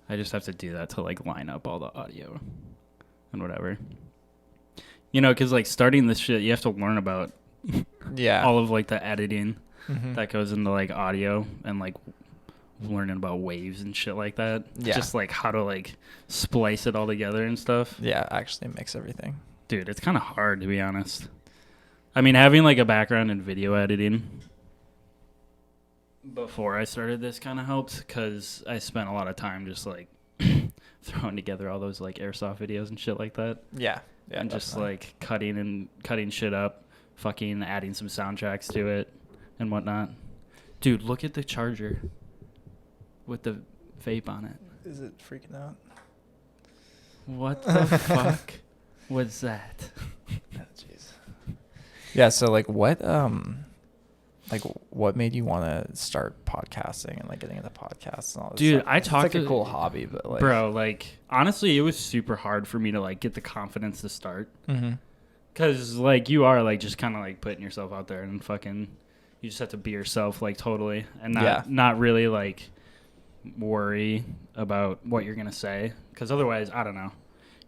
I just have to do that to like line up all the audio and whatever. You know, because like starting this shit, you have to learn about all of like the editing that goes into like audio and like learning about waves and shit like that. Yeah. Just like how to like splice it all together and stuff. Yeah, actually mix everything. Dude, it's kind of hard to be honest. I mean, having like a background in video editing before I started this kind of helped because I spent a lot of time just like throwing together all those like airsoft videos and shit like that. Yeah. Yeah, and just like cutting shit up, fucking adding some soundtracks to it and whatnot. Dude, look at the charger with the vape on it. Is it freaking out? What the fuck was that? Oh, jeez. Yeah, so like what made you want to start podcasting and like getting into podcasts and all this Dude, stuff? I talked it's like a cool hobby, but like bro, like honestly, it was super hard for me to like get the confidence to start. Cuz like you are like just kind of like putting yourself out there and fucking you just have to be yourself like totally and not really like worry about what you're going to say cuz otherwise, I don't know.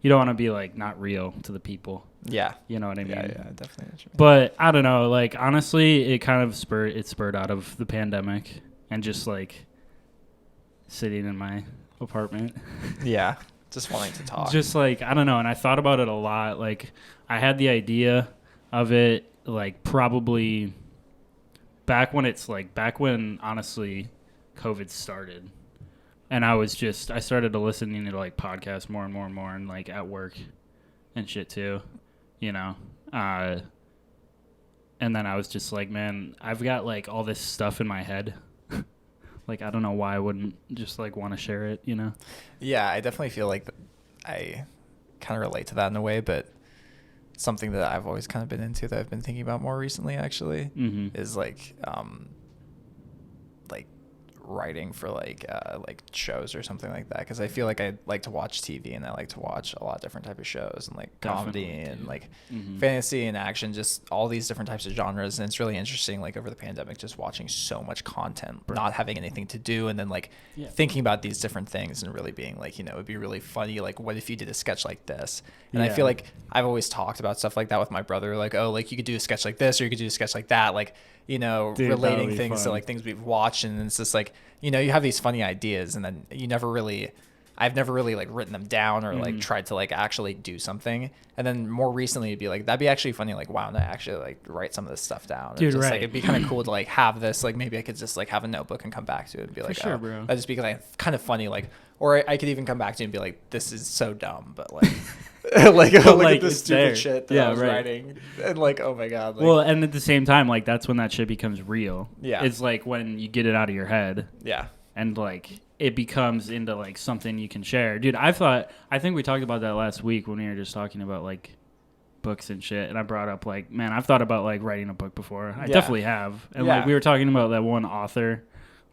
You don't want to be like not real to the people. Yeah. You know what I mean? Yeah, definitely. But I don't know, like honestly, it kind of spurred out of the pandemic and just like sitting in my apartment. Yeah. Just wanting to talk. Just like, I don't know, and I thought about it a lot. Like I had the idea of it like probably back when honestly COVID started. And I started to listening to like podcasts more and more and more and like at work and shit too, you know? And then I was just like, man, I've got like all this stuff in my head. Like, I don't know why I wouldn't just like want to share it, you know? Yeah, I definitely feel like I kind of relate to that in a way, but something that I've always kind of been into that I've been thinking about more recently actually is like writing for like shows or something like that, because I feel like I like to watch TV and I like to watch a lot of different types of shows and like comedy and like fantasy and action, just all these different types of genres. And it's really interesting like over the pandemic just watching so much content, not having anything to do, and then like thinking about these different things and really being like, you know, it'd be really funny, like what if you did a sketch like this? And I feel like I've always talked about stuff like that with my brother, like, oh, like you could do a sketch like this or you could do a sketch like that, like, you know, dude, relating things to like things we've watched. And it's just like, you know, you have these funny ideas and then I've never really like written them down or like tried to like actually do something. And then more recently it'd be like, that'd be actually funny, like wow, and I actually like write some of this stuff down. Dude, just, right. Like, it'd be kind of cool to like have this, like maybe I could just like have a notebook and come back to it and be like, for sure, oh, bro. that'd just be like kind of funny, like, or I could even come back to it and be like, this is so dumb, but like like look at this stupid shit that I was writing, and like, oh my god, like, well, and at the same time, like that's when that shit becomes real. Yeah, it's like when you get it out of your head. Yeah, and like it becomes into like something you can share. Dude, I think we talked about that last week when we were just talking about like books and shit, and I brought up like, man, I've thought about like writing a book before. I definitely have. And like we were talking about that one author,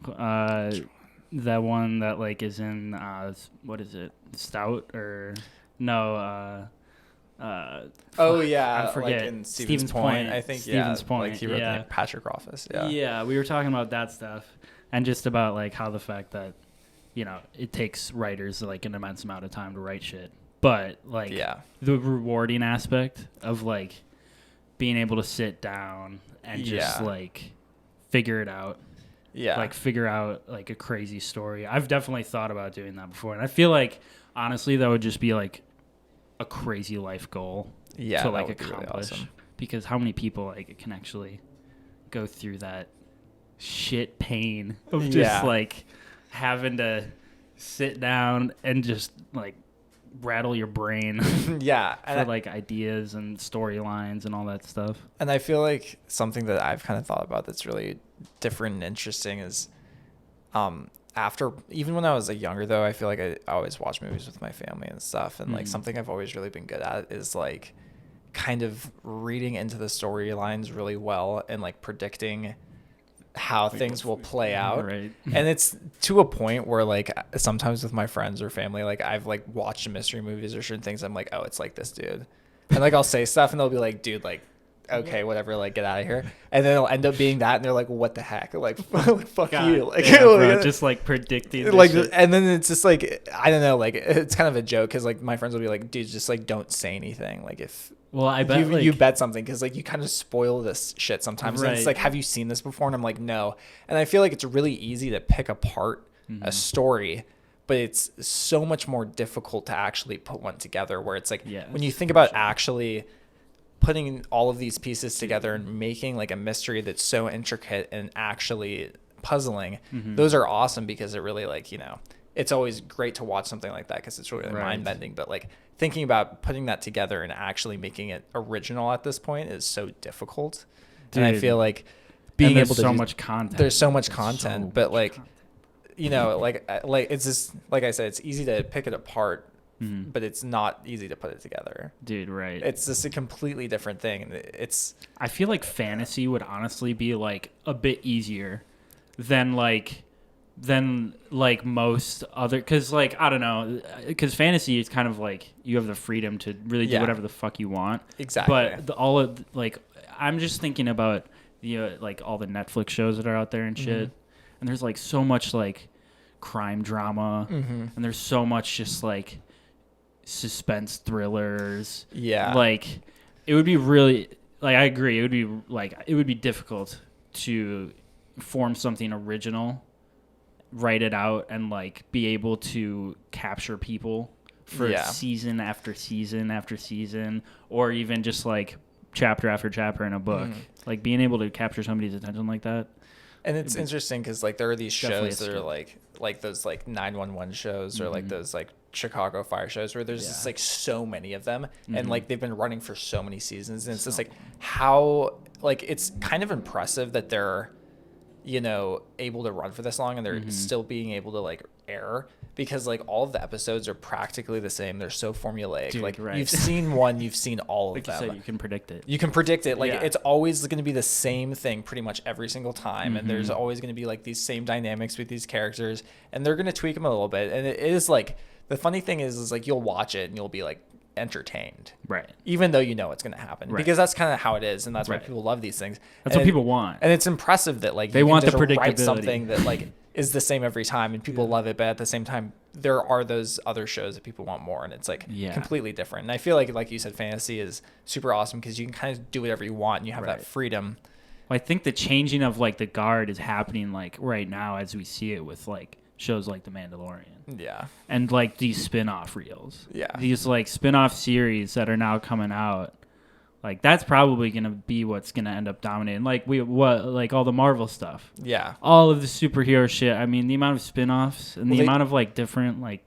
that one that like is in what is it, Stout or no oh yeah, I forget. Like in Stevens Point, I think. Stevens Point, like he wrote the Patrick Rothfuss. Yeah, we were talking about that stuff and just about like how the fact that, you know, it takes writers like an immense amount of time to write shit, but like the rewarding aspect of like being able to sit down and just like figure it out. Yeah. Like figure out like a crazy story. I've definitely thought about doing that before, and I feel like honestly that would just be like a crazy life goal to like accomplish, really awesome. Because how many people like can actually go through that shit pain of just like having to sit down and just like rattle your brain for like ideas and storylines and all that stuff. And I feel like something that I've kind of thought about that's really different and interesting is after, even when I was like younger though, I feel like I always watch movies with my family and stuff, and like something I've always really been good at is like kind of reading into the storylines really well and like predicting how things will play out. Right. And it's to a point where like sometimes with my friends or family, like I've like watched mystery movies or certain things, I'm like, oh, it's like this dude, and like I'll say stuff and they'll be like, dude, like okay, whatever, like get out of here. And then it'll end up being that, and they're like, what the heck, like fuck God, you, like yeah, bro, just like predicting like shit. And then it's just like, I don't know, like it's kind of a joke because like my friends will be like, dude, just like don't say anything, like if I bet you bet something, because like you kind of spoil this shit sometimes. Right. And it's like, have you seen this before? And I'm like, no. And I feel like it's really easy to pick apart a story, but it's so much more difficult to actually put one together, where it's like, when you think about actually putting all of these pieces together and making like a mystery that's so intricate and actually puzzling, those are awesome, because it really, like, you know, it's always great to watch something like that because it's really mind bending, but like thinking about putting that together and actually making it original at this point is so difficult. Dude. And I feel like being able to so much content. There's so much content, but like, you know, like it's just, like I said, it's easy to pick it apart, but it's not easy to put it together. Dude, right. It's just a completely different thing. I feel like fantasy would honestly be like a bit easier than most other, because like, I don't know, because fantasy is kind of like you have the freedom to really do whatever the fuck you want. Exactly. But I'm just thinking about the like all the Netflix shows that are out there and shit, and there's like so much like crime drama, and there's so much just like suspense thrillers. Yeah. Like it would be really, like, I agree, it would be difficult to form something original, write it out, and like be able to capture people for season after season after season, or even just like chapter after chapter in a book. Like being able to capture somebody's attention like that. And it's interesting because like there are these shows that are like those like 911 shows, or like those like Chicago fire shows, where there's just like so many of them, and like they've been running for so many seasons, and it's just like how, like, it's kind of impressive that they're, you know, able to run for this long, and they're still being able to like air, because like all of the episodes are practically the same. They're so formulaic. Dude, like you've seen one, you've seen all of them. You said, you can predict it. You can predict it. Like it's always going to be the same thing pretty much every single time, and there's always going to be like these same dynamics with these characters, and they're going to tweak them a little bit. And it is like, the funny thing is like you'll watch it and you'll be like entertained, right? Even though you know it's going to happen, because that's kind of how it is, and that's why people love these things. That's what people want, and it's impressive that like they want the predictability. Write something that like is the same every time, and people love it. But at the same time, there are those other shows that people want more, and it's like completely different. And I feel like you said, fantasy is super awesome because you can kind of do whatever you want, and you have that freedom. Well, I think the changing of like the guard is happening like right now as we see it with like shows like The Mandalorian. Yeah. And like these spin-off reels. Yeah. These like spin-off series that are now coming out. Like that's probably going to be what's going to end up dominating. Like like all the Marvel stuff. Yeah. All of the superhero shit. I mean, the amount of spin-offs and the amount of like different like,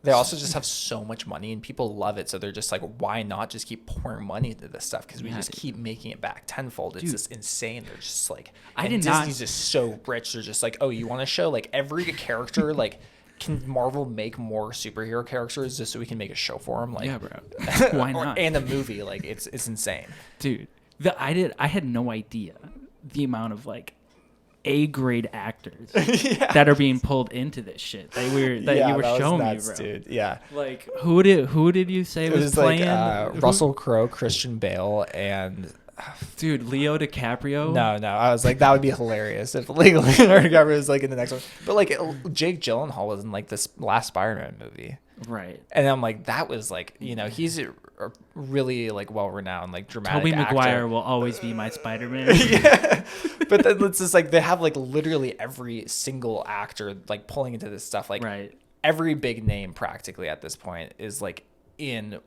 they also just have so much money and people love it. So they're just like, why not just keep pouring money into this stuff? Because we just keep making it back tenfold. It's just insane. They're just like, Disney's just so rich. They're just like, oh, you want to show like every character, like, can Marvel make more superhero characters just so we can make a show for them? Like, yeah, bro. Why not? And a movie. Like, it's insane. Dude, I had no idea the amount of like A-grade actors that are being pulled into this shit that you were showing me, bro. Dude. Yeah. Like who did you say was playing? Like, Russell Crowe, Christian Bale, and dude, Leo DiCaprio. No, I was like, that would be hilarious if Leonardo DiCaprio was like in the next one. But like Jake Gyllenhaal was in like this last Spider-Man movie. Right. And I'm like, that was like, you know, he's a really like well-renowned, like dramatic Tobey actor. Maguire will always be my Spider-Man. Yeah. But then it's just like, they have like literally every single actor like pulling into this stuff. Like every big name practically at this point is like in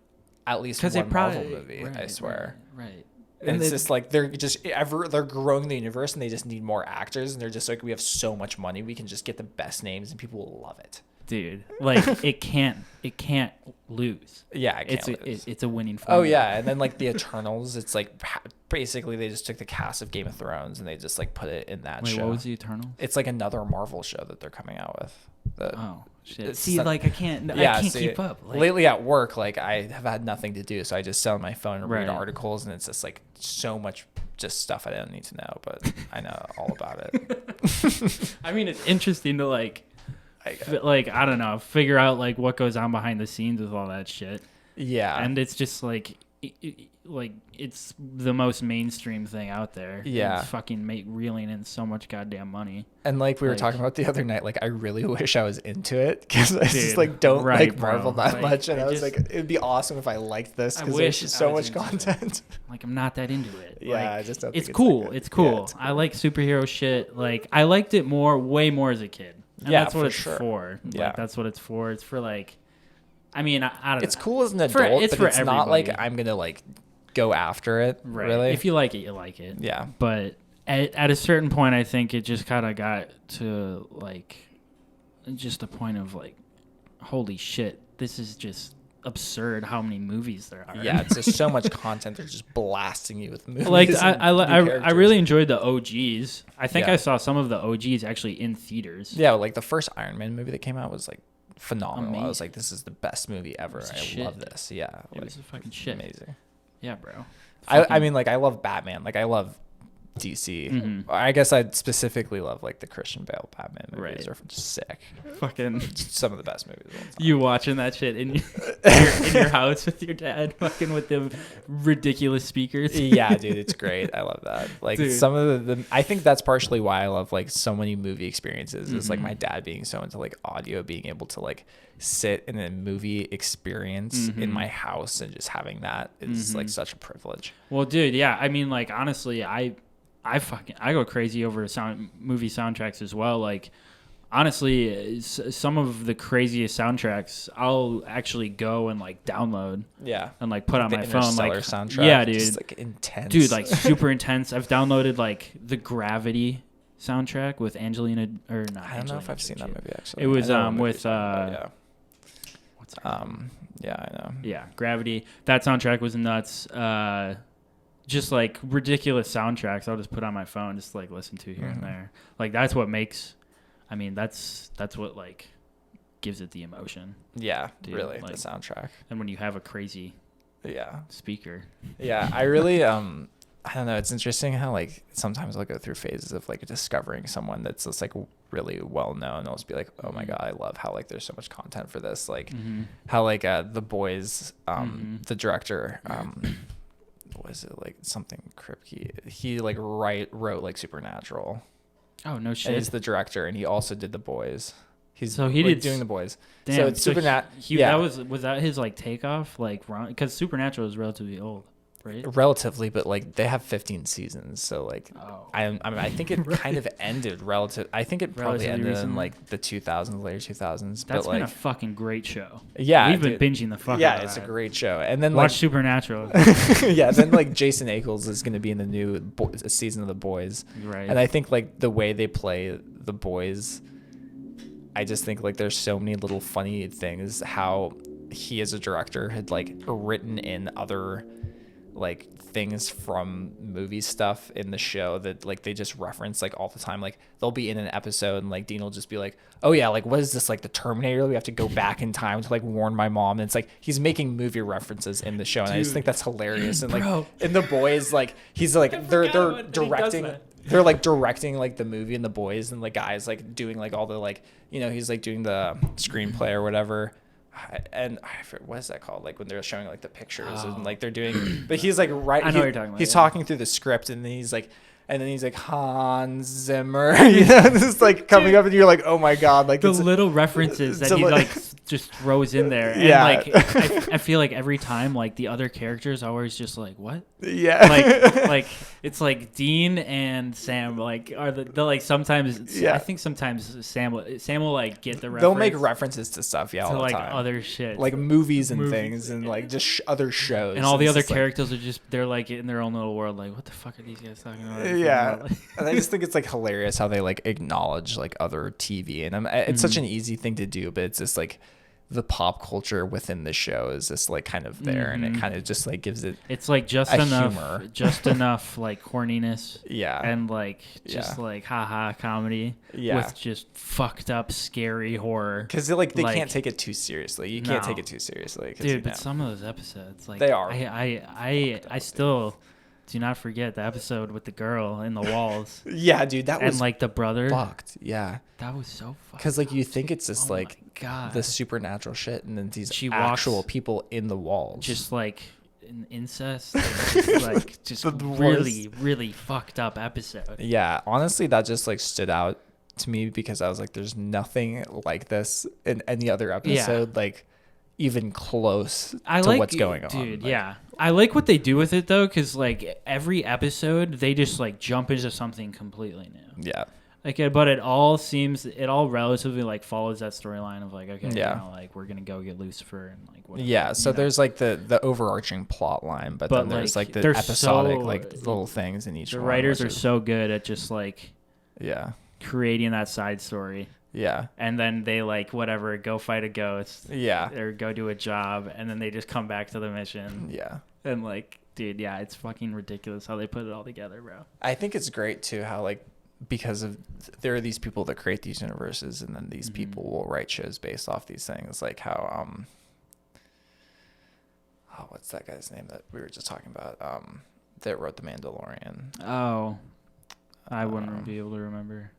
at least one Marvel movie, I swear. Right. And it's just like, they're growing the universe and they just need more actors. And they're just like, we have so much money. We can just get the best names and people will love it. Dude, like it can't lose. Yeah, it can't lose. It's a winning formula. Oh yeah, and then like the Eternals, it's like basically they just took the cast of Game of Thrones and they just like put it in that show. Wait, what was the Eternals? It's like another Marvel show that they're coming out with. Oh shit! See, like I can't keep up. Like, lately at work, like I have had nothing to do, so I just sit on my phone and read articles, and it's just like so much just stuff I don't need to know, but I know all about it. I mean, it's interesting to like I don't know, figure out like what goes on behind the scenes with all that shit. Yeah. And it's just like like it's the most mainstream thing out there. Yeah. It's fucking reeling in so much goddamn money. And like we were talking about the other night, like I really wish I was into it because I just like don't like Marvel that much, and I was like, it'd be awesome if I liked this because there's so much content. Like I'm not that into it. Yeah, I just don't think it's cool. It's cool. Yeah, it's cool. I like superhero shit. Like I liked it way more as a kid. And that's what it's for. Yeah, like, that's what it's for. It's for like, I mean, I don't know. It's cool as an adult, but it's not like I'm gonna like go after it. Right. Really, if you like it, you like it. Yeah. But at a certain point, I think it just kind of got to like just a point of like, holy shit, this is just absurd how many movies there are. Yeah, it's just so much content. They're just blasting you with movies. Like I really enjoyed the OGs. I think I saw some of the OGs actually in theaters. Yeah, like the first Iron Man movie that came out was like phenomenal. Amazing. I was like, this is the best movie ever. I love this. Yeah, it was a fucking shit. Amazing. Yeah, bro. I mean, like I love Batman. Like I love DC. Mm-hmm. I guess I'd specifically love like the Christian Bale Batman movies. Are sick. Fucking some of the best movies of all time. You watching that shit in your house with your dad, fucking with the ridiculous speakers. Yeah, dude, it's great. I love that. Like some of the I think that's partially why I love like so many movie experiences. Is like my dad being so into like audio, being able to like sit in a movie experience in my house and just having that is like such a privilege. Well, dude, yeah. I mean, like honestly, I go crazy over movie soundtracks as well. Like honestly, some of the craziest soundtracks I'll actually go and like download. Yeah. And like put on my phone. Like soundtrack. Yeah, dude. Just like intense. Dude, like super intense. I've downloaded like the Gravity soundtrack with Angelina or not. I don't know if I've seen that movie actually. It was with yeah, I know. Yeah, Gravity. That soundtrack was nuts. Just like ridiculous soundtracks I'll just put on my phone, just like listen to here and there. Like that's what makes, I mean, that's what like gives it the emotion. Yeah, dude, really, like, the soundtrack. And when you have a crazy speaker. Yeah, I really I don't know, it's interesting how like sometimes I'll go through phases of like discovering someone that's just like really well known. I'll just be like, oh my god, I love how like there's so much content for this. Like how like The Boys, the director, was it like something Kripke? He like wrote like Supernatural. Oh no shit! And he's the director, and he also did The Boys. He did doing The Boys. Damn, so it's Supernatural. Yeah, was that his like takeoff? Like, because Supernatural is relatively old, right? Relatively, but like they have 15 seasons, so like I mean I think it kind of ended I think it probably ended recently. In like the 2000s, later 2000s. That's but been like, a fucking great show. Yeah, we've been binging the fuck. Yeah, out of it's that. a great show. And then watch Supernatural. Yeah, then like Jason Ackles is going to be in the new season of The Boys. Right. And I think like the way they play The Boys, I just think like there's so many little funny things how he as a director had like written in other like things from movie stuff in the show that like they just reference like all the time. Like they'll be in an episode and like Dean will just be like, oh yeah, like what is this, like the Terminator? We have to go back in time to like warn my mom. And it's like he's making movie references in the show, and I just think that's hilarious. And like in The Boys, like he's like they're directing they're like directing like the movie in The Boys, and the guy's like doing like all the like, you know, he's like doing the screenplay or whatever. And I forget, what is that called? Like when they're showing like the pictures and like they're doing, but he's like I know what you're talking about. He's talking through the script, and then he's like Hans Zimmer, you know, just like coming up, and you're like, oh my god, like the little references that he like just throws in there. And like I feel like every time like the other characters always just like, what? Yeah. Like it's like Dean and Sam like are the like sometimes I think sometimes Sam will like get the reference. They'll make references to stuff, all to the like time. Other shit. Like movies and things and like just other shows. And all the other characters are just they're like in their own little world, like what the fuck are these guys talking about? Yeah. And I just think it's like hilarious how they like acknowledge like other TV, and it's such an easy thing to do, but it's just like the pop culture within the show is just like kind of there, and it kind of just like gives it. It's like just enough humor. Just enough like corniness. Yeah. And like just like haha comedy. Yeah. With just fucked up scary horror. Because like they can't take it too seriously. You can't take it too seriously. Dude, but some of those episodes like they are. I still. Do not forget the episode with the girl in the walls. Yeah, dude, that was and like the brother. Fucked. Yeah, that was so fucked. Because like you think it's just like God. the supernatural shit, and then these actual people in the walls. Just like an incest, like just really, really fucked up episode. Yeah, honestly, that just like stood out to me because I was like, there's nothing like this in any other episode, like even close to what's going on. Dude, like, I like what they do with it though, because like every episode they just like jump into something completely new. Yeah. Like, but it all relatively like follows that storyline of like, okay, you know, like we're gonna go get Lucifer and like whatever. Yeah, so there's like the overarching plot line, but then there's like the episodic like little things in each one. The writers are so good at just like creating that side story. Yeah. And then they like whatever, go fight a ghost. Yeah. Or go do a job, and then they just come back to the mission. Yeah. And like, dude, yeah, it's fucking ridiculous how they put it all together, bro. I think it's great too how like, because of there are these people that create these universes, and then these people will write shows based off these things, like how what's that guy's name that we were just talking about that wrote The Mandalorian? I wouldn't be able to remember.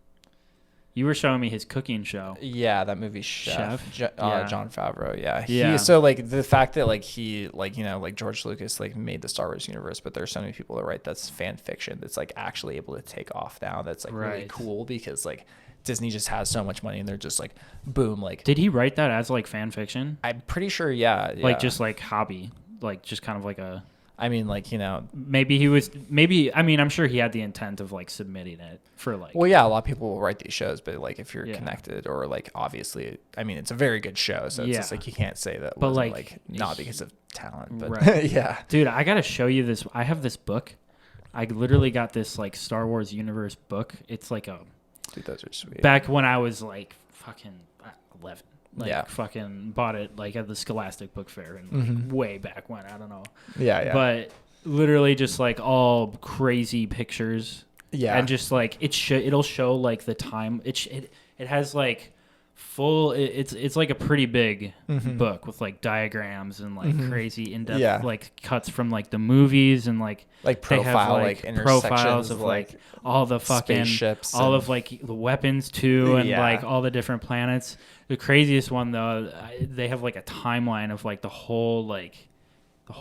You were showing me his cooking show. Yeah, that movie Chef? Jon Favreau. Yeah. So like the fact that like he like, you know, like George Lucas like made the Star Wars universe, but there's so many people that write that's fan fiction that's like actually able to take off now. That's like really cool because like Disney just has so much money and they're just like boom. Like, did he write that as like fan fiction? I'm pretty sure. Yeah. Like just like hobby, like just kind of like a. I mean, like, you know, I'm sure he had the intent of like submitting it for like. Well, yeah, a lot of people will write these shows, but like if you're connected or like obviously, I mean, it's a very good show, so it's just like you can't say that, but wasn't, like not because of talent, but yeah, dude, I gotta show you this. I have this book. I literally got this like Star Wars universe book. It's like a. Dude, those are sweet. Back when I was like fucking 11. Like fucking bought it like at the Scholastic Book Fair and like way back when, I don't know. Yeah. But literally just like all crazy pictures. Yeah. And just like it'll show like the time. It has like full. It's like a pretty big book with like diagrams and like crazy in depth like cuts from like the movies and like profile have, like profiles of like all the fucking spaceships, all of like the weapons too, and like all the different planets. The craziest one though, they have like a timeline of like the whole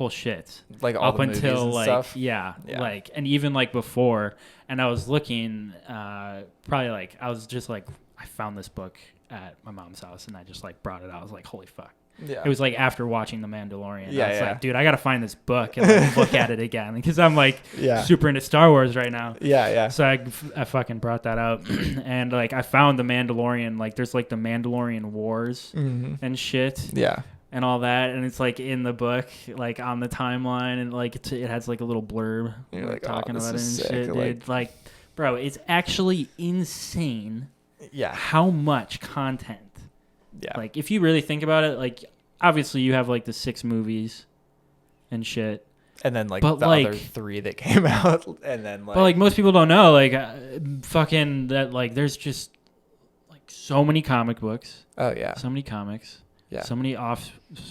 shit, like all up the until and like stuff. Like, and even like before. And I was looking, probably like I was just like, I found this book at my mom's house and I just like brought it out. I was like, holy fuck. Yeah. It was like after watching The Mandalorian. I was like, dude, I gotta find this book and like, look at it again because I'm like super into Star Wars right now. Yeah. So I fucking brought that out and like I found The Mandalorian. Like there's like the Mandalorian Wars and shit. Yeah. And all that, and it's like in the book, like on the timeline, and like it has like a little blurb like, talking about it and sick. Shit, dude. Like, bro, it's actually insane. Yeah. How much content. Yeah. Like, if you really think about it, like, obviously you have like the 6 movies and shit. And then like the other 3 that came out, and then like. But like most people don't know, like, fucking that like there's just like so many comic books. Oh yeah. So many comics. Yeah. So many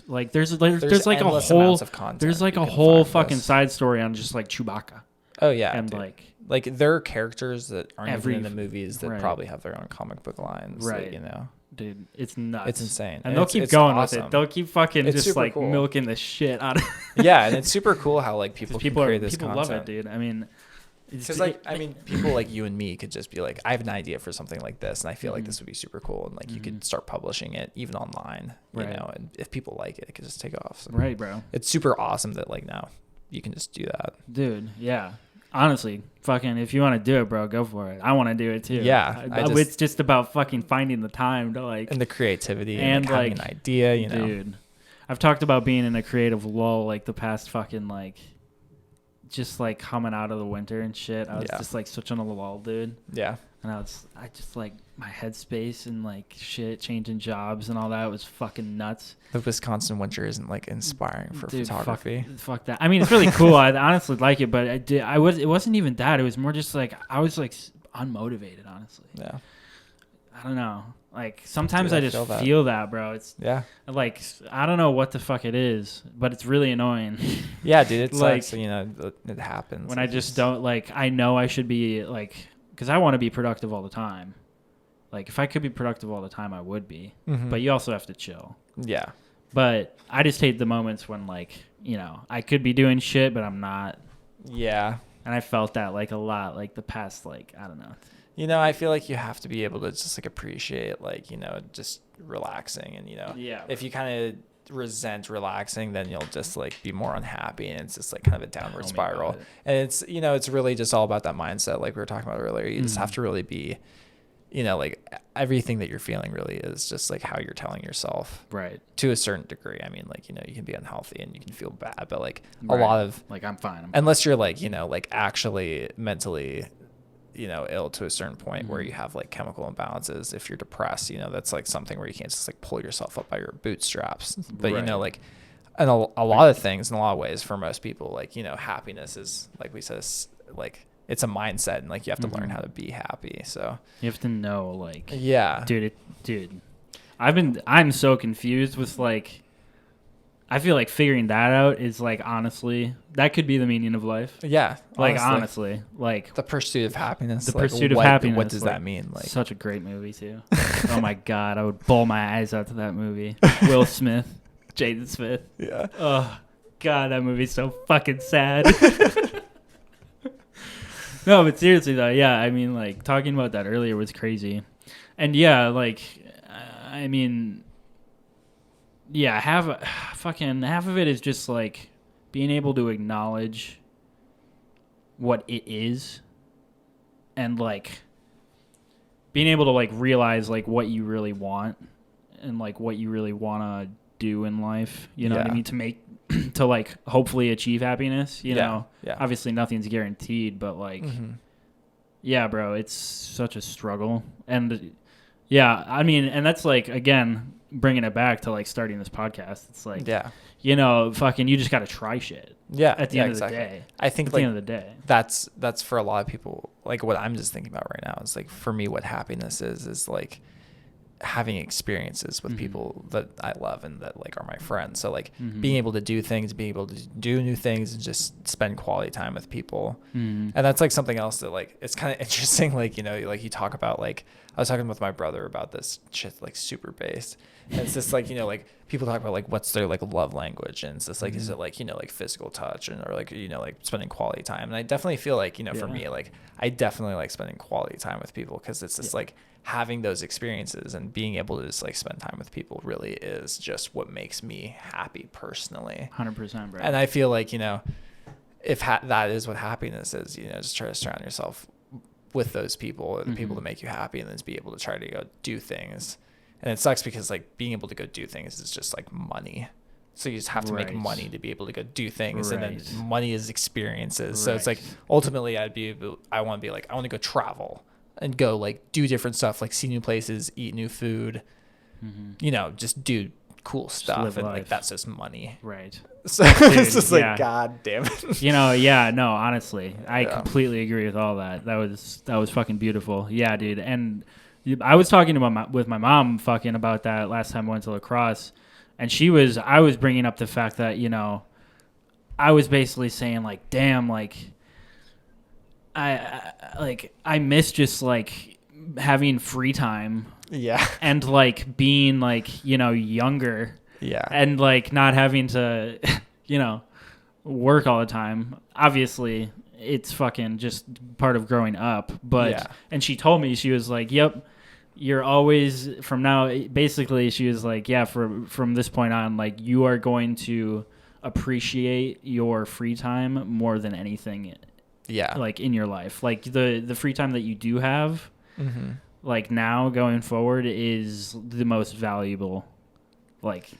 like there's like a whole there's like a whole fucking side story on just like Chewbacca. Oh yeah. And dude. like there are characters that aren't even in the movies that probably have their own comic book lines. Right. That, you know. Dude, it's nuts. It's insane. And they'll keep going with it. They'll keep fucking just like cool. Milking the shit out of it. Yeah, and it's super cool how like people create this content. People love it, dude. I mean, because like I mean, people like you and me could just be like, I have an idea for something like this, and I feel like this would be super cool, and like you could start publishing it even online, you know, and if people like it, it could just take off. So right, bro. It's super awesome that like now you can just do that, dude. Yeah, honestly, fucking, if you want to do it, bro, go for it. I want to do it too. Yeah, it's just about fucking finding the time to like and the creativity and like, having an idea, you know, dude. I've talked about being in a creative lull like the past fucking like. Just like coming out of the winter and shit, I was just like switching on a lull, dude. Yeah, and I just like my headspace and like shit, changing jobs and all that was fucking nuts. The Wisconsin winter isn't like inspiring for photography. Fuck that. I mean, it's really cool. I honestly like it, but it wasn't even that. It was more just like I was like unmotivated, honestly. Yeah, I don't know. Like sometimes I just feel that, bro. It's like I don't know what the fuck it is, but it's really annoying. Yeah, dude, it's like you know it happens. When I just don't like, I know I should be like, because I want to be productive all the time. Like if I could be productive all the time, I would be. But you also have to chill. Yeah. But I just hate the moments when like you know, I could be doing shit, but I'm not. Yeah. And I felt that like a lot, like the past, like, I don't know. You know, I feel like you have to be able to just like appreciate, like, you know, just relaxing. And, you know, if you kind of resent relaxing, then you'll just like be more unhappy, and it's just like kind of a downward spiral. And it's, you know, it's really just all about that mindset, like we were talking about earlier. You just have to really be, you know, like everything that you're feeling really is just like how you're telling yourself, right, to a certain degree. I mean, like, you know, you can be unhealthy and you can feel bad, but like a lot of like I'm fine, unless you're like, you know, like actually mentally, you know, ill to a certain point where you have like chemical imbalances. If you're depressed, you know, that's like something where you can't just like pull yourself up by your bootstraps. But you know, like, and a lot of things in a lot of ways for most people, like, you know, happiness is, like we said, like, it's a mindset, and like you have to learn how to be happy. So you have to know, like, dude, I'm so confused with, like, I feel like figuring that out is like, honestly, that could be the meaning of life. Yeah. Like, honestly, like the pursuit of happiness. The pursuit of happiness. What does that mean? Like, such a great movie too. Oh my God. I would bawl my eyes out to that movie. Will Smith, Jaden Smith. Yeah. Oh God, that movie's so fucking sad. No, but seriously though, yeah, I mean, like, talking about that earlier was crazy. And yeah, like, I mean, yeah, half of it is just like being able to acknowledge what it is, and like being able to like realize like what you really want, and like what you really want to do in life, you know what I mean, to make to like hopefully achieve happiness, you know. Obviously nothing's guaranteed, but like yeah, bro, it's such a struggle. And yeah, I mean, and that's like, again, bringing it back to like starting this podcast, it's like, you know, fucking, you just got to try shit. Yeah. At the end of the day. I think at like the end of the day, that's for a lot of people. Like what I'm just thinking about right now is like, for me, what happiness is like having experiences with people that I love and that like are my friends. So like being able to do things, being able to do new things, and just spend quality time with people. And that's like something else that like, it's kind of interesting. Like, you know, like you talk about, like, I was talking with my brother about this shit, like super based. And it's just like, you know, like people talk about like what's their like love language, and it's just like, is it like, you know, like physical touch, and or like, you know, like spending quality time. And I definitely feel like, you know, for me, like I definitely like spending quality time with people, because it's just like having those experiences and being able to just like spend time with people really is just what makes me happy personally. 100%, bro. And I feel like, you know, if that is what happiness is, you know, just try to surround yourself with those people, and the people that make you happy, and then just be able to try to go do things. And it sucks because like being able to go do things is just like money. So you just have to make money to be able to go do things. And then money is experiences. So it's like, ultimately I want to go travel and go like do different stuff, like see new places, eat new food, you know, just do cool stuff. And like, that's just money. Right. So it's just like, God damn it. You know, no, honestly, I completely agree with all that. That was fucking beautiful. Yeah, dude. And I was talking with my mom fucking about that last time I went to lacrosse, and I was bringing up the fact that, you know, I was basically saying like, damn, like I miss just like having free time. Yeah. And like being like, you know, younger. Yeah. And like not having to, you know, work all the time. Obviously, it's fucking just part of growing up. But and she told me, she was like, "Yep, you're always from now." Basically, she was like, "Yeah, from this point on, like you are going to appreciate your free time more than anything." Yeah. Like in your life, like the free time that you do have, like now going forward is the most valuable, like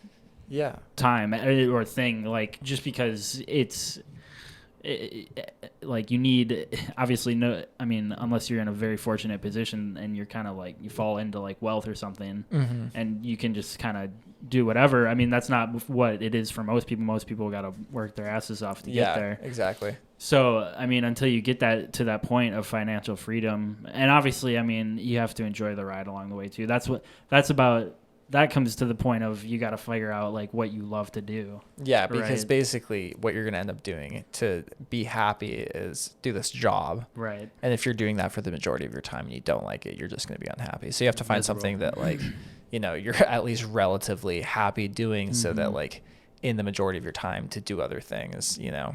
time or thing, like just because like you need, obviously, no, I mean, unless you're in a very fortunate position and you're kind of like, you fall into like wealth or something, and you can just kind of do whatever. I mean, that's not what it is for most people. Most people got to work their asses off to get there. Exactly. So, I mean, until you get to that point of financial freedom, and obviously, I mean, you have to enjoy the ride along the way too. That comes to the point of, you got to figure out like what you love to do. Yeah, because basically what you're going to end up doing to be happy is do this job. Right. And if you're doing that for the majority of your time and you don't like it, you're just going to be unhappy. So you have to find something that like, you know, you're at least relatively happy doing, so that like in the majority of your time to do other things, you know.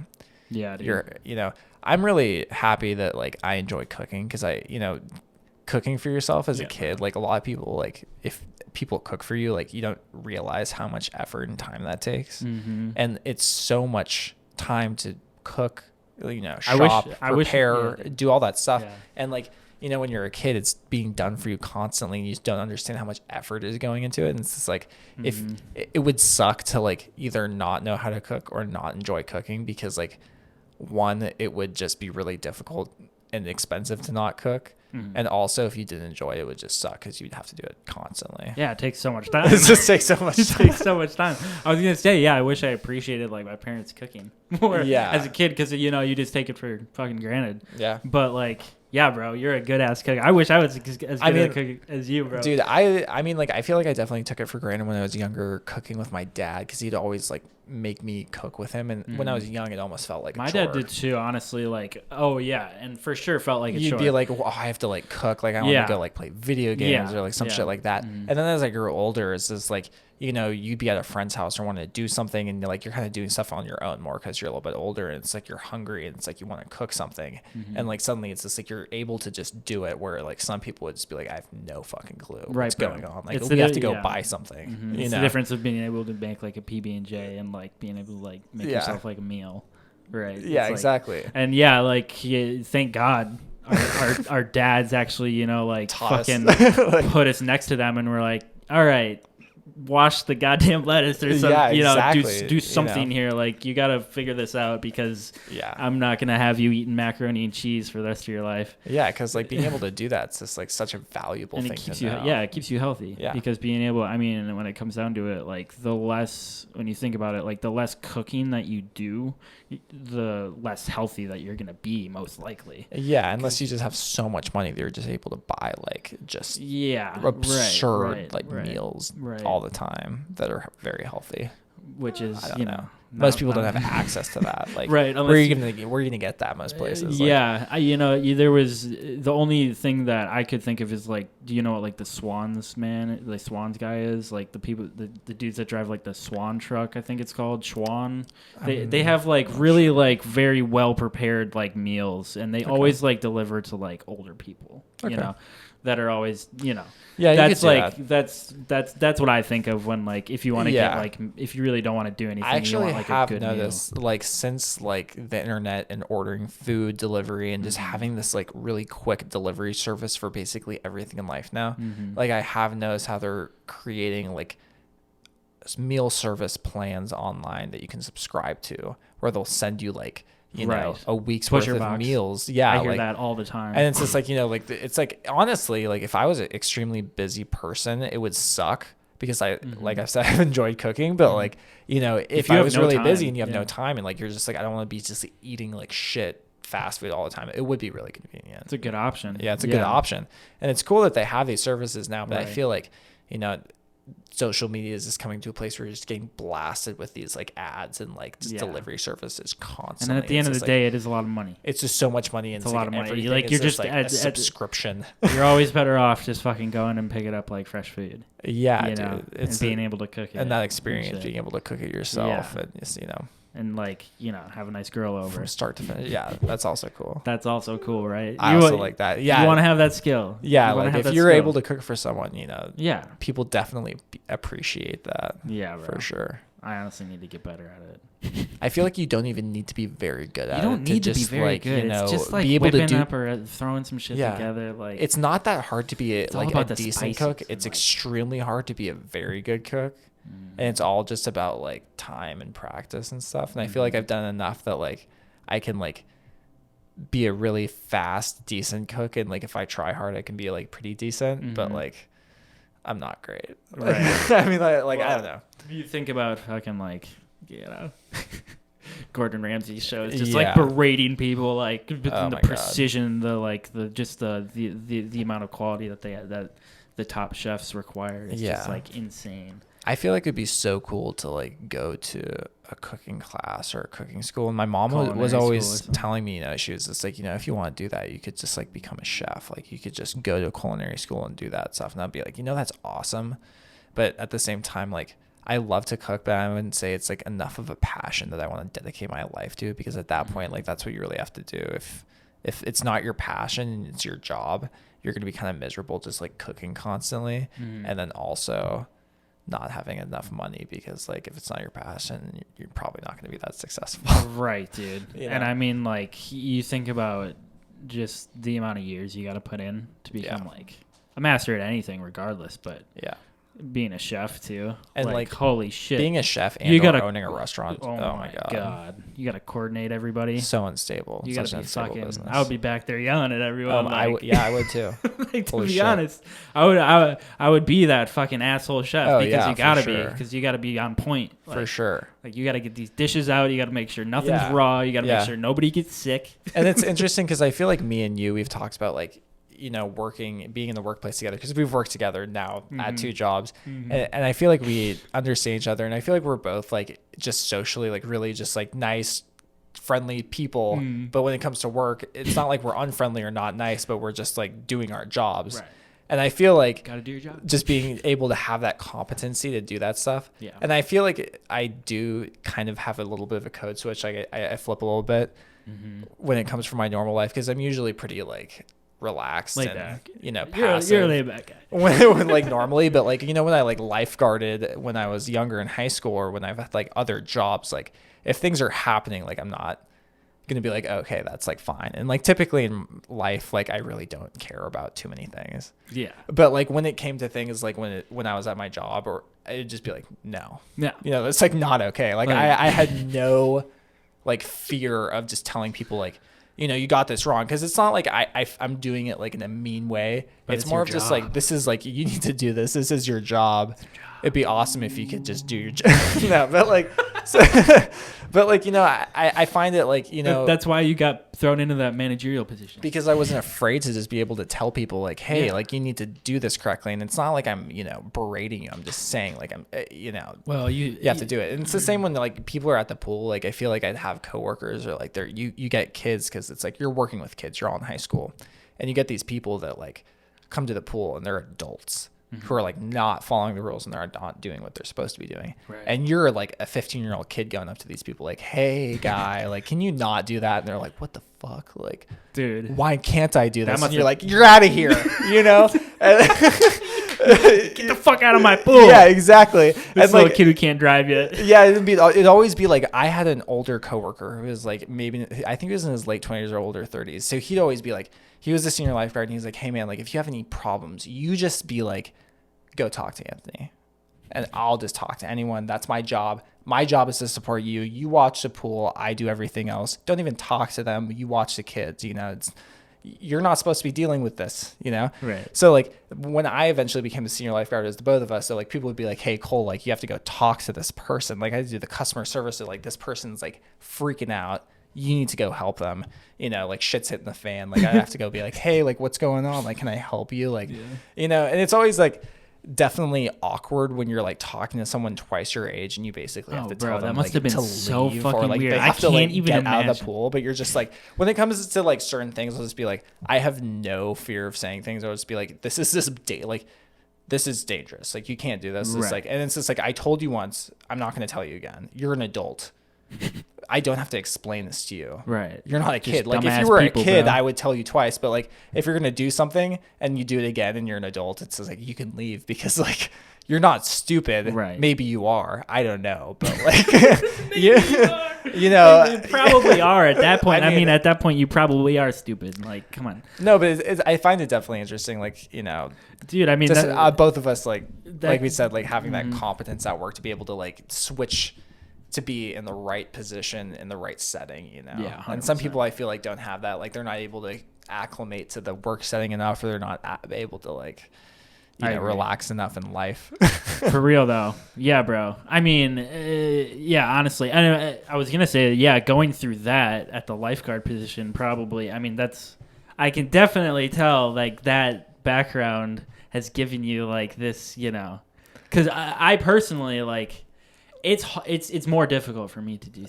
Yeah, dude. I'm really happy that like I enjoy cooking, because cooking for yourself as a kid, like a lot of people, like if people cook for you, like you don't realize how much effort and time that takes. And it's so much time to cook, shop, prepare, do all that stuff. And like, when you're a kid, it's being done for you constantly, and you just don't understand how much effort is going into it. And it's just like, if it would suck to like either not know how to cook or not enjoy cooking, because like, one, it would just be really difficult and expensive to not cook. And also, if you didn't enjoy it, it would just suck, because you'd have to do it constantly. Yeah, it takes so much time. It just takes so much time. It takes so much time. I was going to say, I wish I appreciated like my parents cooking more as a kid, because, you just take it for fucking granted. Yeah. But like, yeah, bro, you're a good ass cook. I wish I was as good at cooking as you, bro. Dude, I mean, like, I feel like I definitely took it for granted when I was younger, cooking with my dad, because he'd always like make me cook with him. And when I was young, it almost felt like a chore. My dad did too, honestly. Like, oh yeah, and for sure felt like a chore. You'd be like, well, I have to like cook. Like, I want to go like play video games or like some shit like that. And then as I grew older, it's just like, you'd be at a friend's house or want to do something, and you're kind of doing stuff on your own more because you're a little bit older, and it's like you're hungry, and it's like you want to cook something, and like suddenly it's just like you're able to just do it, where like some people would just be like, I have no fucking clue what's going on. Like, we have to go buy something. It's the difference of being able to make like a PB&J and like being able to like make yourself like a meal, right? Yeah, exactly. And thank God. Our dads actually, like fucking put us next to them, and we're like, all right, wash the goddamn lettuce or something, do something here. Like, you got to figure this out, because I'm not going to have you eating macaroni and cheese for the rest of your life. Yeah. Cause like being able to do that, it's just like such a valuable thing to know. Yeah. It keeps you healthy, because being able, when it comes down to it, like when you think about it, like the less cooking that you do, the less healthy that you're going to be, most likely. Yeah. Unless you just have so much money that you're just able to buy like just absurd meals all the time that are very healthy, which is I don't know. Most people don't have access to that. Like, where are you gonna get that? Most places. There was the only thing that I could think of is like, do you know what like the Swans guy is? Like the people, the dudes that drive like the Swan truck, I think it's called Schwan. They have like really like very well prepared like meals, and they always like deliver to like older people. That are always, that's like that's what I think of when like, if you want to get like, if you really don't want to do anything, I actually have a good noticed meal. Like since like the internet and ordering food delivery and just having this like really quick delivery service for basically everything in life now, like I have noticed how they're creating like meal service plans online that you can subscribe to, where they'll send you like a week's worth of meals. Yeah, I hear that all the time. And it's just like, it's like, honestly, like if I was an extremely busy person, it would suck, because like I said, I've enjoyed cooking, but like, if I was really busy and you have no time, and like you're just like, I don't want to be just eating like shit fast food all the time, it would be really convenient. It's a good option. Yeah, it's a good option. And it's cool that they have these services now, but I feel like, social media is just coming to a place where you're just getting blasted with these like ads and like just delivery services constantly. And then at the end of the day, it is a lot of money. It's just so much money, and it's a lot of money. Like you're just a subscription. You're always better off just fucking going and pick it up like fresh food. Yeah, dude. It's being able to cook it, and that experience, being able to cook it yourself, and just and like have a nice girl over from start to finish. Yeah, that's also cool. That's also cool, right? I also like that. Yeah, you want to have that skill. Yeah, like if you're able to cook for someone, people definitely appreciate that. Yeah, for sure. I honestly need to get better at it. I feel like you don't even need to be very good at it. You don't need to be very good. It's just like be able to do up or throwing some shit together. Like, it's not that hard to be a decent cook. It's extremely hard to be a very good cook. And it's all just about like time and practice and stuff. And I feel like I've done enough that like I can like be a really fast, decent cook. And like if I try hard, I can be like pretty decent. But like I'm not great. Right. I mean, like I don't know. You think about fucking like, Gordon Ramsay shows, just like berating people, like the precision, the amount of quality that the top chefs require. It's just like insane. I feel like it'd be so cool to like go to a cooking class or a cooking school. And my mom was always telling me, she was just like, if you want to do that, you could just like become a chef. Like you could just go to a culinary school and do that stuff. And I'd be like, that's awesome. But at the same time, like I love to cook, but I wouldn't say it's like enough of a passion that I want to dedicate my life to, because at that point, like, that's what you really have to do. If it's not your passion and it's your job, you're going to be kind of miserable just like cooking constantly. And then also not having enough money, because like if it's not your passion, you're probably not going to be that successful. Right, dude. You know? And I mean, like, you think about just the amount of years you got to put in to become like a master at anything regardless, but being a chef too, and like holy shit, being a chef and owning a restaurant. Oh my god, you gotta coordinate everybody. So unstable. You gotta be fucking business. I would be back there yelling at everyone. I would too. Like, to be honest, I would be that fucking asshole chef, because you gotta be, because you gotta be on point, like, for sure. Like, you gotta get these dishes out. You gotta make sure nothing's raw. You gotta make sure nobody gets sick. And it's interesting because I feel like me and you, we've talked about like, you know, being in the workplace together, because we've worked together now at 2 jobs, and I feel like we understand each other, and I feel like we're both like just socially like really just like nice, friendly people, but when it comes to work, it's not like we're unfriendly or not nice, but we're just like doing our jobs. Right. And I feel like gotta do your job. Just being able to have that competency to do that stuff. Yeah. And I feel like I do kind of have a little bit of a code switch. Like I flip a little bit when it comes from my normal life, because I'm usually pretty like relaxed laid and back. You know, passive. You're a laid back guy. when like normally, but like, you know, when I like lifeguarded when I was younger in high school, or when I've had like other jobs, like if things are happening, like I'm not gonna be like, okay, that's like fine. And like typically in life, like I really don't care about too many things. Yeah. But like when it came to things like when I was at my job, or I'd just be like, no. Yeah. You know, it's like not okay. Like I had no like fear of just telling people like, you know, you got this wrong, because it's not like I'm doing it like in a mean way. But it's more of just like, this is like, you need to do this. This is your job. It'd be awesome if you could just do your job. No, but like, but like, you know, I find it like, you know, that's why you got thrown into that managerial position, because I wasn't afraid to just be able to tell people like, hey, like you need to do this correctly. And it's not like I'm, you know, berating you. I'm just saying like, I'm, you know, well, you have to do it. And it's the same when like people are at the pool. Like I feel like I'd have coworkers, or like you get kids, because it's like you're working with kids, you're all in high school, and you get these people that like come to the pool and they're adults who are like not following the rules, and they're not doing what they're supposed to be doing. Right. And you're like a 15-year-old kid going up to these people like, hey guy, like, can you not do that? And they're like, what the fuck? Like, dude, why can't I do this? And you're like, you're out of here, you know? Get the fuck out of my pool. Yeah, exactly. This little like, kid who can't drive yet. Yeah, it'd always be like, I had an older coworker who was like, maybe, I think he was in his late 20s or older 30s. So he'd always be like, he was a senior lifeguard, and he's like, hey man, like if you have any problems, you just be like, go talk to Anthony, and I'll just talk to anyone. That's my job. My job is to support you. You watch the pool. I do everything else. Don't even talk to them. You watch the kids. You know, you're not supposed to be dealing with this, you know? Right. So like when I eventually became a senior lifeguard, as the both of us, so like people would be like, hey Cole, like you have to go talk to this person. Like I do the customer service. So like this person's like freaking out. You need to go help them, you know, like shit's hitting the fan. Like I have to go be like, hey, like what's going on? Like, can I help you? Like, you know, and it's always like definitely awkward when you're like talking to someone twice your age, and you basically have to tell them that must have been so fucking weird. They have to like get out of the pool, but you're just like, when it comes to like certain things, I'll just be like, I have no fear of saying things. I'll just be like, this is dangerous. Like you can't do this. It's like, and it's just like, I told you once, I'm not going to tell you again. You're an adult. I don't have to explain this to you. Right. You're not a kid. Like if you were a kid, I would tell you twice. But like if you're going to do something and you do it again and you're an adult, it's just like you can leave, because like you're not stupid. Right. Maybe you are. I don't know. But like, you know. You probably are at that point. I mean, at that point, you probably are stupid. Like, come on. No, but I find it definitely interesting. Like, you know. Dude, I mean. Just, both of us, like we said, like having that competence at work to be able to like switch to be in the right position in the right setting, you know. Yeah, 100%. And some people I feel like don't have that, like they're not able to acclimate to the work setting enough, or they're not able to like, you know, relax enough in life. For real though. Yeah, bro. I mean, yeah, honestly, I was gonna say, yeah, going through that at the lifeguard position, probably, I mean, I can definitely tell like that background has given you like this, you know, because I personally like, it's more difficult for me to do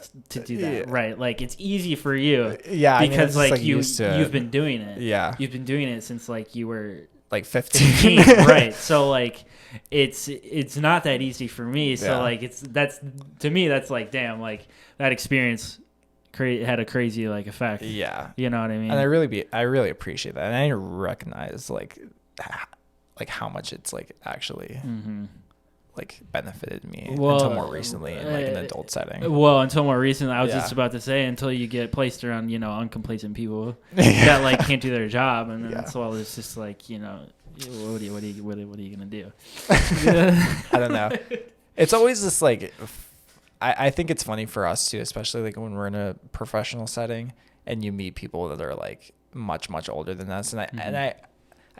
that, right? Like it's easy for you, because I mean, like you've been doing it. Yeah, you've been doing it since like you were like 15. Right. So like it's not that easy for me. So like that's to me that's like damn, like that experience had a crazy like effect. Yeah. You know what I mean? And I really appreciate that. And I recognize like how much it's like actually like benefited me until more recently in like an adult setting. Well, until more recently, I was just about to say, until you get placed around, you know, uncomplacent people that like can't do their job, and then so it's just like, you know, what are you gonna do? I don't know. It's always this like, I think it's funny for us too, especially like when we're in a professional setting and you meet people that are like much older than us, and I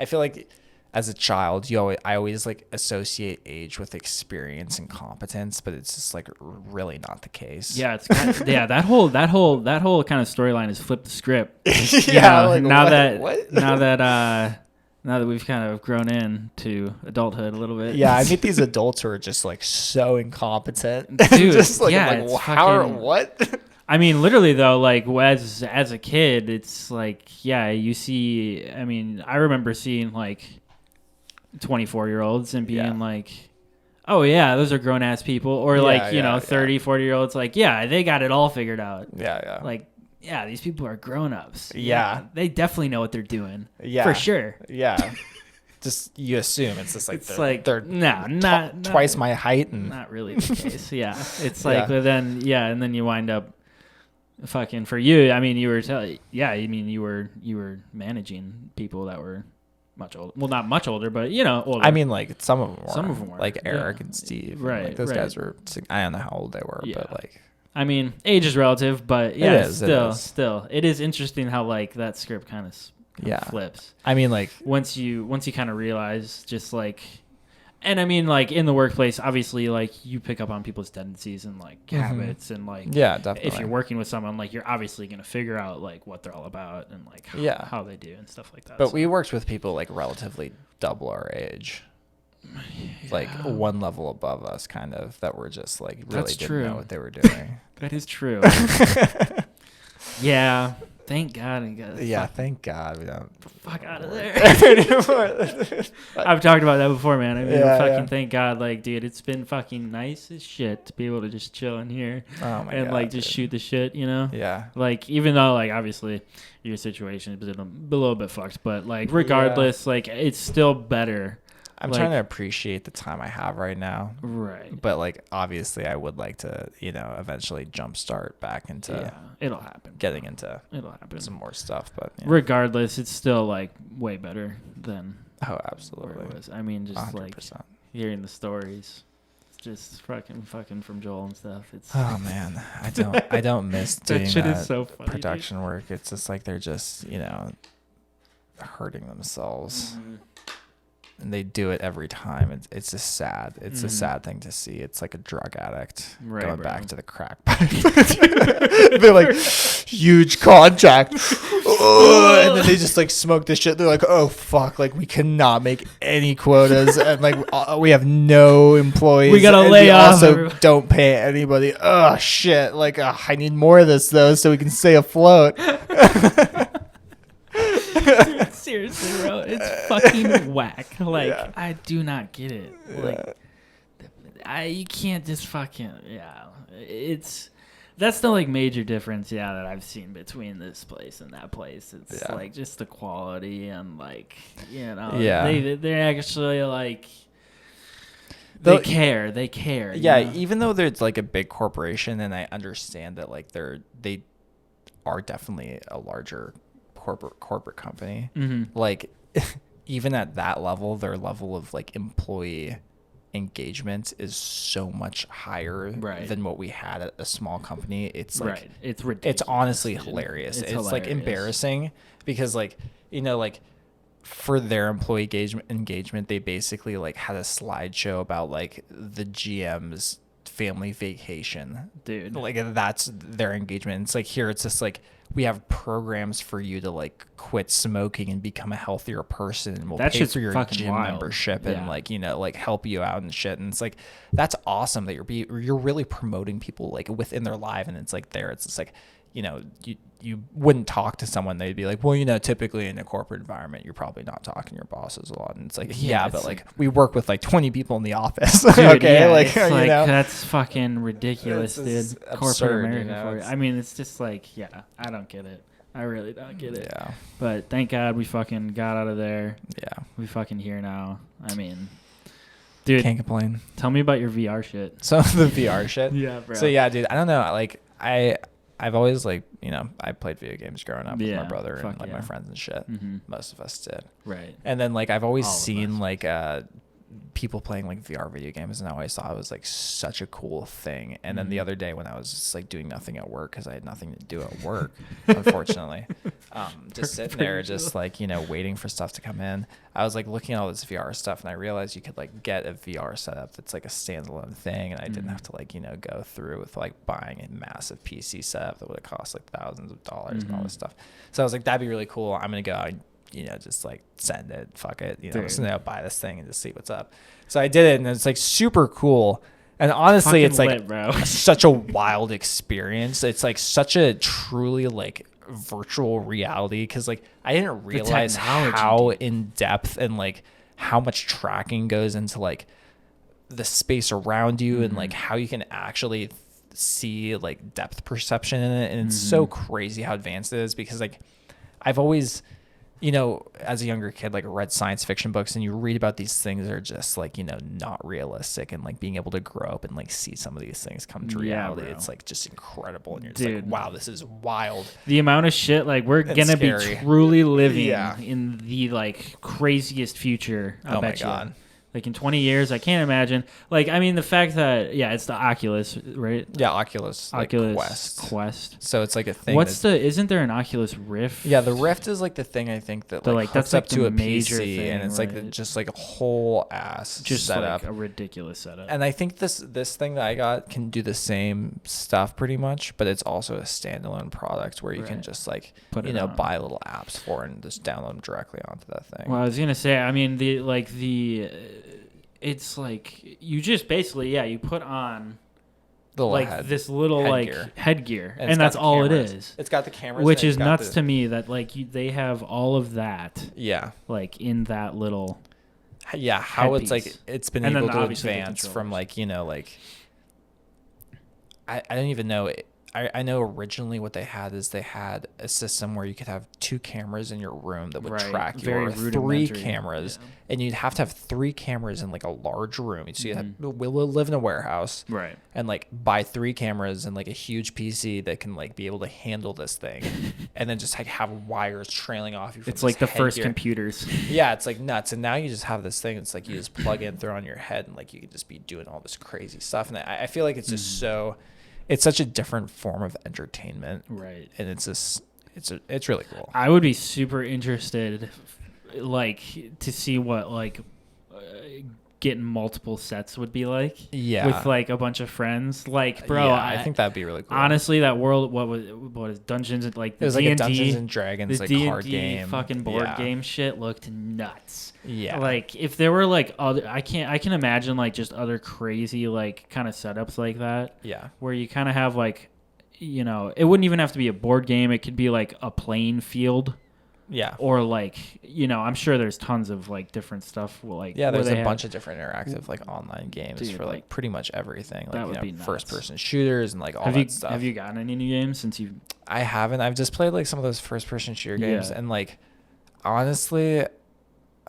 feel like, as a child, I always like associate age with experience and competence, but it's just like really not the case. Yeah, it's kind of, that whole kind of storyline is flip the script. Like, now that we've kind of grown into adulthood a little bit. Yeah, I meet these adults who are just like so incompetent. Dude, just like, I'm like, what? I mean, literally though, like as a kid, it's like, you see. I mean, I remember seeing like 24-year-olds and being like, oh yeah, those are grown ass people, or like, you know, 30, 40-year-olds like, they got it all figured out. Like, these people are grown-ups. They definitely know what they're doing. For sure. Just you assume it's just like they're not twice my height, and not really the case. It's like, but then and then you wind up fucking, for you, I mean, you were managing people that were much older. Well, not much older, but, you know, older. I mean, like, some of them were. Like, yeah. Eric and Steve. Right. Like, those guys were, I don't know how old they were, but, like. I mean, age is relative, but, yeah, still. It is interesting how, like, that script kind of flips. I mean, like. Once you kind of realize just, like. And, I mean, like, in the workplace, obviously, like, you pick up on people's tendencies and, like, habits and, like. Yeah, definitely. If you're working with someone, like, you're obviously going to figure out, like, what they're all about and, like, how they do and stuff like that. But we worked with people, like, relatively double our age. Like, one level above us, kind of, that were just, like, really didn't know what they were doing. That is true. Yeah. Thank God. Thank God we don't. Fuck out of there. I've talked about that before, man. I mean, thank God. Like, dude, it's been fucking nice as shit to be able to just chill in here and like just shoot the shit, you know? Yeah. Like, even though, like, obviously your situation is a little bit fucked, but like, regardless, like, it's still better. I'm trying to appreciate the time I have right now. Right. But, like, obviously I would like to, you know, eventually jumpstart back into it'll happen. Getting into some more stuff. But regardless, it's still, like, way better than absolutely. Where it was. I mean, just 100%. Like hearing the stories. It's just fucking from Joel and stuff. It's man. I don't miss doing that shit is so funny, production work. It's just like they're just, you know, hurting themselves. Mm-hmm. And they do it every time. It's just sad. It's a sad thing to see. It's like a drug addict going back to the crack pipe. They're like, huge contract. And then they just like smoke this shit. They're like, oh, fuck. Like, we cannot make any quotas. And like, we have no employees. We got to lay off. Also, don't pay anybody. Oh, shit. Like, I need more of this, though, so we can stay afloat. Dude, seriously, bro, it's fucking whack. Like, I do not get it. Like, you can't just fucking that's the like major difference that I've seen between this place and that place. It's like just the quality and like, you know, they're actually like they care. Yeah, you know? Even though there's like a big corporation, and I understand that like they are definitely a larger corporate company. Mm-hmm. Like, even at that level, their level of like employee engagement is so much higher than what we had at a small company. It's like it's ridiculous. It's honestly hilarious. It's like embarrassing because, like, you know, like for their employee engagement, they basically like had a slideshow about like the GM's family vacation. Dude, like that's their engagement. It's like, here it's just like, we have programs for you to like quit smoking and become a healthier person, and we'll pay for your gym membership and like, you know, like help you out and shit. And it's like, that's awesome that you're really promoting people like within their life. And it's like, it's just like, you wouldn't talk to someone. They'd be like, well, typically in a corporate environment, you're probably not talking to your bosses a lot. And it's like, but like we work with like 20 people in the office. Dude, okay. Yeah, like, it's like that's fucking ridiculous, dude. Corporate America for you. I mean, it's just like, I don't get it. I really don't get it. Yeah. But thank God we fucking got out of there. Yeah. We fucking here now. I mean, dude. Can't complain. Tell me about your VR shit. So the VR shit? Yeah, bro. So yeah, dude, I don't know. Like I've always like, I played video games growing up with my brother and like my friends and shit. Mm-hmm. Most of us did. Right. And then like I've always seen like people playing like VR video games, and I always thought it was like such a cool thing. And then the other day when I was just like doing nothing at work because I had nothing to do at work, unfortunately, just sitting there, just like waiting for stuff to come in, I was like looking at all this VR stuff, and I realized you could like get a VR setup that's like a standalone thing, and I didn't have to like go through with like buying a massive PC setup that would have cost like thousands of dollars and all this stuff. So I was like, that'd be really cool. I'm gonna go out and just like send it, fuck it, just buy this thing and just see what's up. So I did it, and it's like super cool. And honestly, it's like such a wild experience. It's like such a truly like virtual reality, because like I didn't realize how in depth and like how much tracking goes into like the space around you and like how you can actually see like depth perception in it. And it's so crazy how advanced it is, because like I've always as a younger kid, like read science fiction books, and you read about these things that are just like, not realistic, and like being able to grow up and like see some of these things come to reality. It's like just incredible. And you're just like, wow, this is wild. The amount of shit, like we're going to be truly living in the like craziest future. I bet my God. Like in 20 years, I can't imagine. Like, I mean, the fact that, it's the Oculus, right? Yeah, Oculus Quest. So it's like a thing. Isn't there an Oculus Rift? Yeah, the Rift is like the thing, I think, that like hooks up to a major PC, thing, and it's like just like a whole ass just setup. Like a ridiculous setup. And I think this thing that I got can do the same stuff pretty much, but it's also a standalone product where you can just like, buy little apps for it and just download them directly onto that thing. Well, I was going to say, I mean, it's like you just basically you put on like this little headgear and that's all it is. It's got the cameras, which is nuts to me that like they have all of that like in that little how it's like it's been able to advance from like like I don't even know. I know originally what they had is they had a system where you could have 2 cameras in your room that would track you, or 3 cameras, and you'd have to have 3 cameras in like a large room. So you we'll live in a warehouse, right? And like buy 3 cameras and like a huge PC that can like be able to handle this thing, and then just like have wires trailing off you. It's like the first computers. Yeah, it's like nuts. And now you just have this thing. It's like you just plug in, throw on your head, and like you could just be doing all this crazy stuff. And I feel like it's just so. It's such a different form of entertainment, right? And it's just it's really cool. I would be super interested, like, to see what like getting multiple sets would be like. Yeah, with like a bunch of friends. Like, bro, I think that'd be really cool. Honestly, that world, what is Dungeons, like the it was D&D, like a Dungeons and Dragons like D&D card game, fucking board game shit looked nuts. Yeah, like if there were like other, I can imagine like just other crazy like kind of setups like that. Yeah, where you kind of have like, it wouldn't even have to be a board game. It could be like a playing field. Yeah, or like I'm sure there's tons of like different stuff. Like there's a bunch of different interactive like online games for like pretty much everything. Like that would be first person shooters and like all that stuff. Have you gotten any new games since you? I haven't. I've just played like some of those first person shooter games, and like honestly,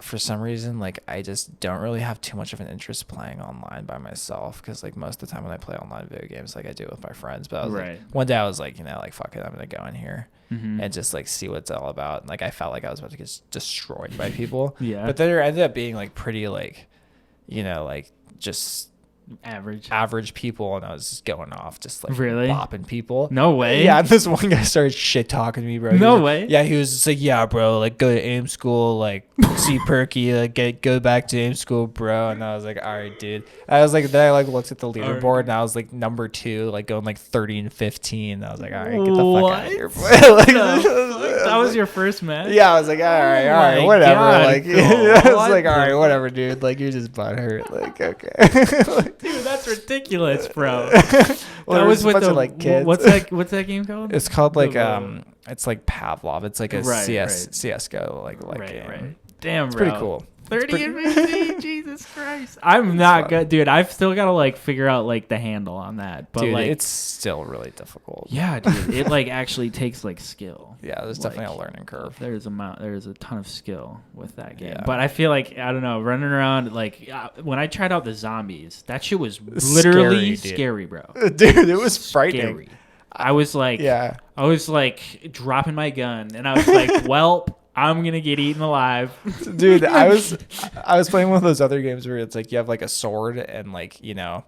for some reason, like I just don't really have too much of an interest playing online by myself, because like most of the time when I play online video games, like I do it with my friends. But I was like, one day I was like, like fuck it, I'm gonna go in here and just like see what it's all about. And like I felt like I was about to get destroyed by people. But then it ended up being like pretty like, like just average people, and I was just going off, just like bopping people. No way. Yeah, and this one guy started shit talking to me, bro. No way. Yeah, he was just like, yeah, bro, like go to aim school, like see Perky, like go back to aim school, bro. And I was like, all right, dude. I was like, then I like looked at the leaderboard, and I was like number 2, like going like 30 and 15. I was like, all right, get the fuck out of here, bro. Like, that was your first match? Yeah, I was like, all right, whatever. God, like, I was like, all right, whatever, dude. Like, you're just butthurt. Like, okay. Dude, that's ridiculous, bro. Well, that was with the like kids. What's that game called? It's called like it's like Pavlov. It's like a right. CS:GO like game. Right. Damn, it's bro. Pretty cool. 30 and 50, Jesus Christ. I'm not good, dude. I've still got to like figure out like the handle on that. But dude, like, it's still really difficult. Yeah, dude. It like actually takes like skill. Yeah, there's definitely a learning curve. There's a ton of skill with that game. Yeah. But I feel like, I don't know, running around like when I tried out the zombies, that shit was literally scary, bro. Dude, it was frightening. Scary. I was like dropping my gun and I was like, welp. I'm gonna get eaten alive. Dude, I was playing one of those other games where it's like you have like a sword and like, you know,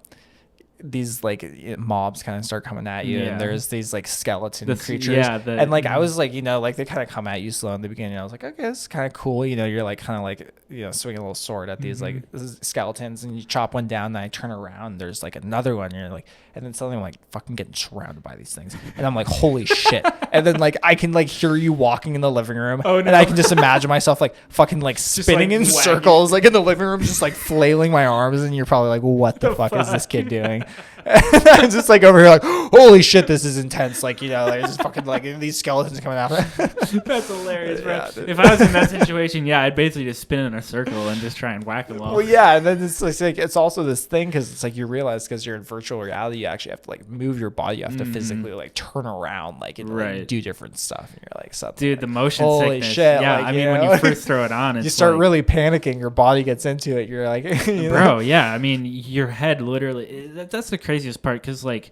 these like mobs kind of start coming at you and there's these like skeleton creatures and like I was like, you know, like they kind of come at you slow in the beginning. I was like, okay, this is kind of cool, you know, you're like kind of like, you know, swinging a little sword at these like skeletons and you chop one down and I turn around and there's like another one and you're like, and then suddenly I'm like fucking getting surrounded by these things and I'm like, holy shit. And then like I can like hear you walking in the living room and I can just imagine myself like fucking like spinning in circles like in the living room, just like flailing my arms, and you're probably like, what the fuck is this kid doing? And I'm just like over here like, holy shit, this is intense. Like, you know, like just fucking like these skeletons coming out. That's hilarious, bro. Yeah, if I was in that situation, I'd basically just spin in a circle and just try and whack them all. Well, yeah, and then it's like it's also this thing because it's like you realize because you're in virtual reality, you actually have to like move your body. You have to physically like turn around, like and like, do different stuff. And you're like, dude, like, the motion holy sickness. Shit, yeah, like, I mean, when you first throw it on, it's you start like, really panicking. Your body gets into it. You're like, you bro, know? yeah. I mean, your head literally. That's the craziest part because like.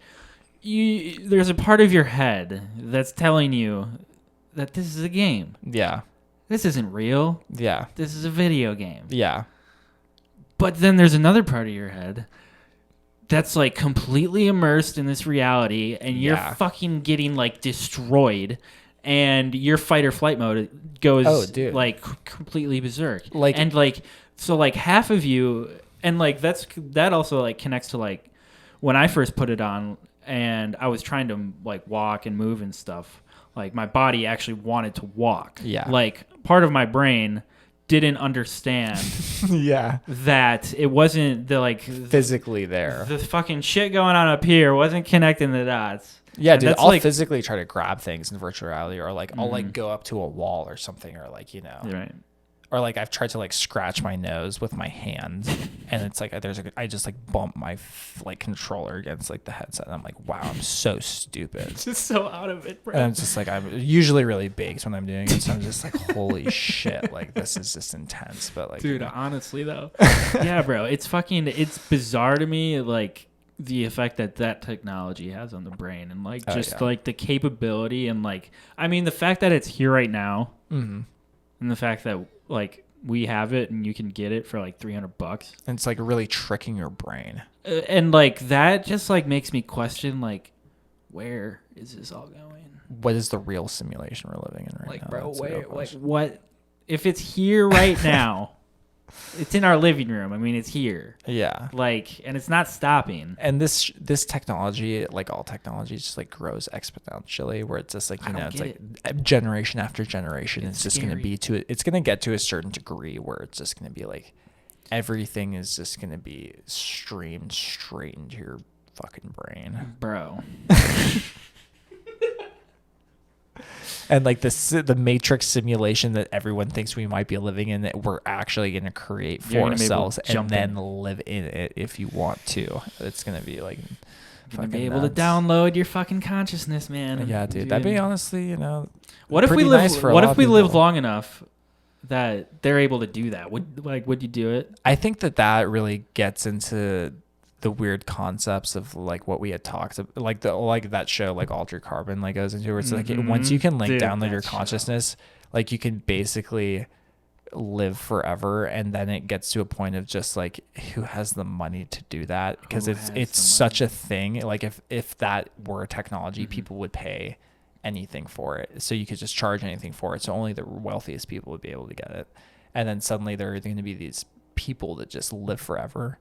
There's a part of your head that's telling you that this is a game. Yeah. This isn't real. Yeah. This is a video game. Yeah. But then there's another part of your head that's like completely immersed in this reality and you're fucking getting like destroyed and your fight or flight mode goes like completely berserk. Like, and like, so like half of you, and like that also like connects to like when I first put it on, and I was trying to like walk and move and stuff. Like my body actually wanted to walk. Yeah. Like part of my brain didn't understand that it wasn't the like physically there. The fucking shit going on up here wasn't connecting the dots. Yeah, and dude, I'll like, physically try to grab things in virtual reality or like I'll like go up to a wall or something or like, you know. Right. Or like I've tried to like scratch my nose with my hand, and it's like I just like bump my like controller against like the headset, and I'm like, wow, I'm so stupid. Just so out of it, bro. And I'm just like, I'm usually really baked when I'm doing it, so I'm just like, holy shit, like this is just intense. But like, dude, you know. Honestly though, yeah, bro, it's bizarre to me, like the effect that technology has on the brain, and like like the capability, and like, I mean, the fact that it's here right now, and the fact that like we have it and you can get it for like $300 and it's like really tricking your brain and like that just like makes me question like where is this all going? What is the real simulation we're living in right now? Bro, like what if it's here right now? It's in our living room. I mean, it's here. Yeah. Like, and it's not stopping. And this technology, like all technology, just like grows exponentially. Where it's just like, you know, it's like generation after generation. It's just going to be it's going to get to a certain degree where it's just going to be like everything is just going to be streamed straight into your fucking brain, bro. And like the Matrix simulation that everyone thinks we might be living in, that we're actually going to create for ourselves and then live in it if you want to. It's going to be like you're going to be able to download your fucking consciousness, man. Yeah, dude. That'd be honestly, you know, what if we live long enough that they're able to do that? Would you do it? I think that really gets into the weird concepts of like what we had talked about, like that show like Altered Carbon like goes into, where it's like once you can like download your consciousness, like you can basically live forever, and then it gets to a point of just like who has the money to do that, because it's such a thing. Like if that were a technology, people would pay anything for it, so you could just charge anything for it, so only the wealthiest people would be able to get it. And then suddenly there are going to be these people that just live forever,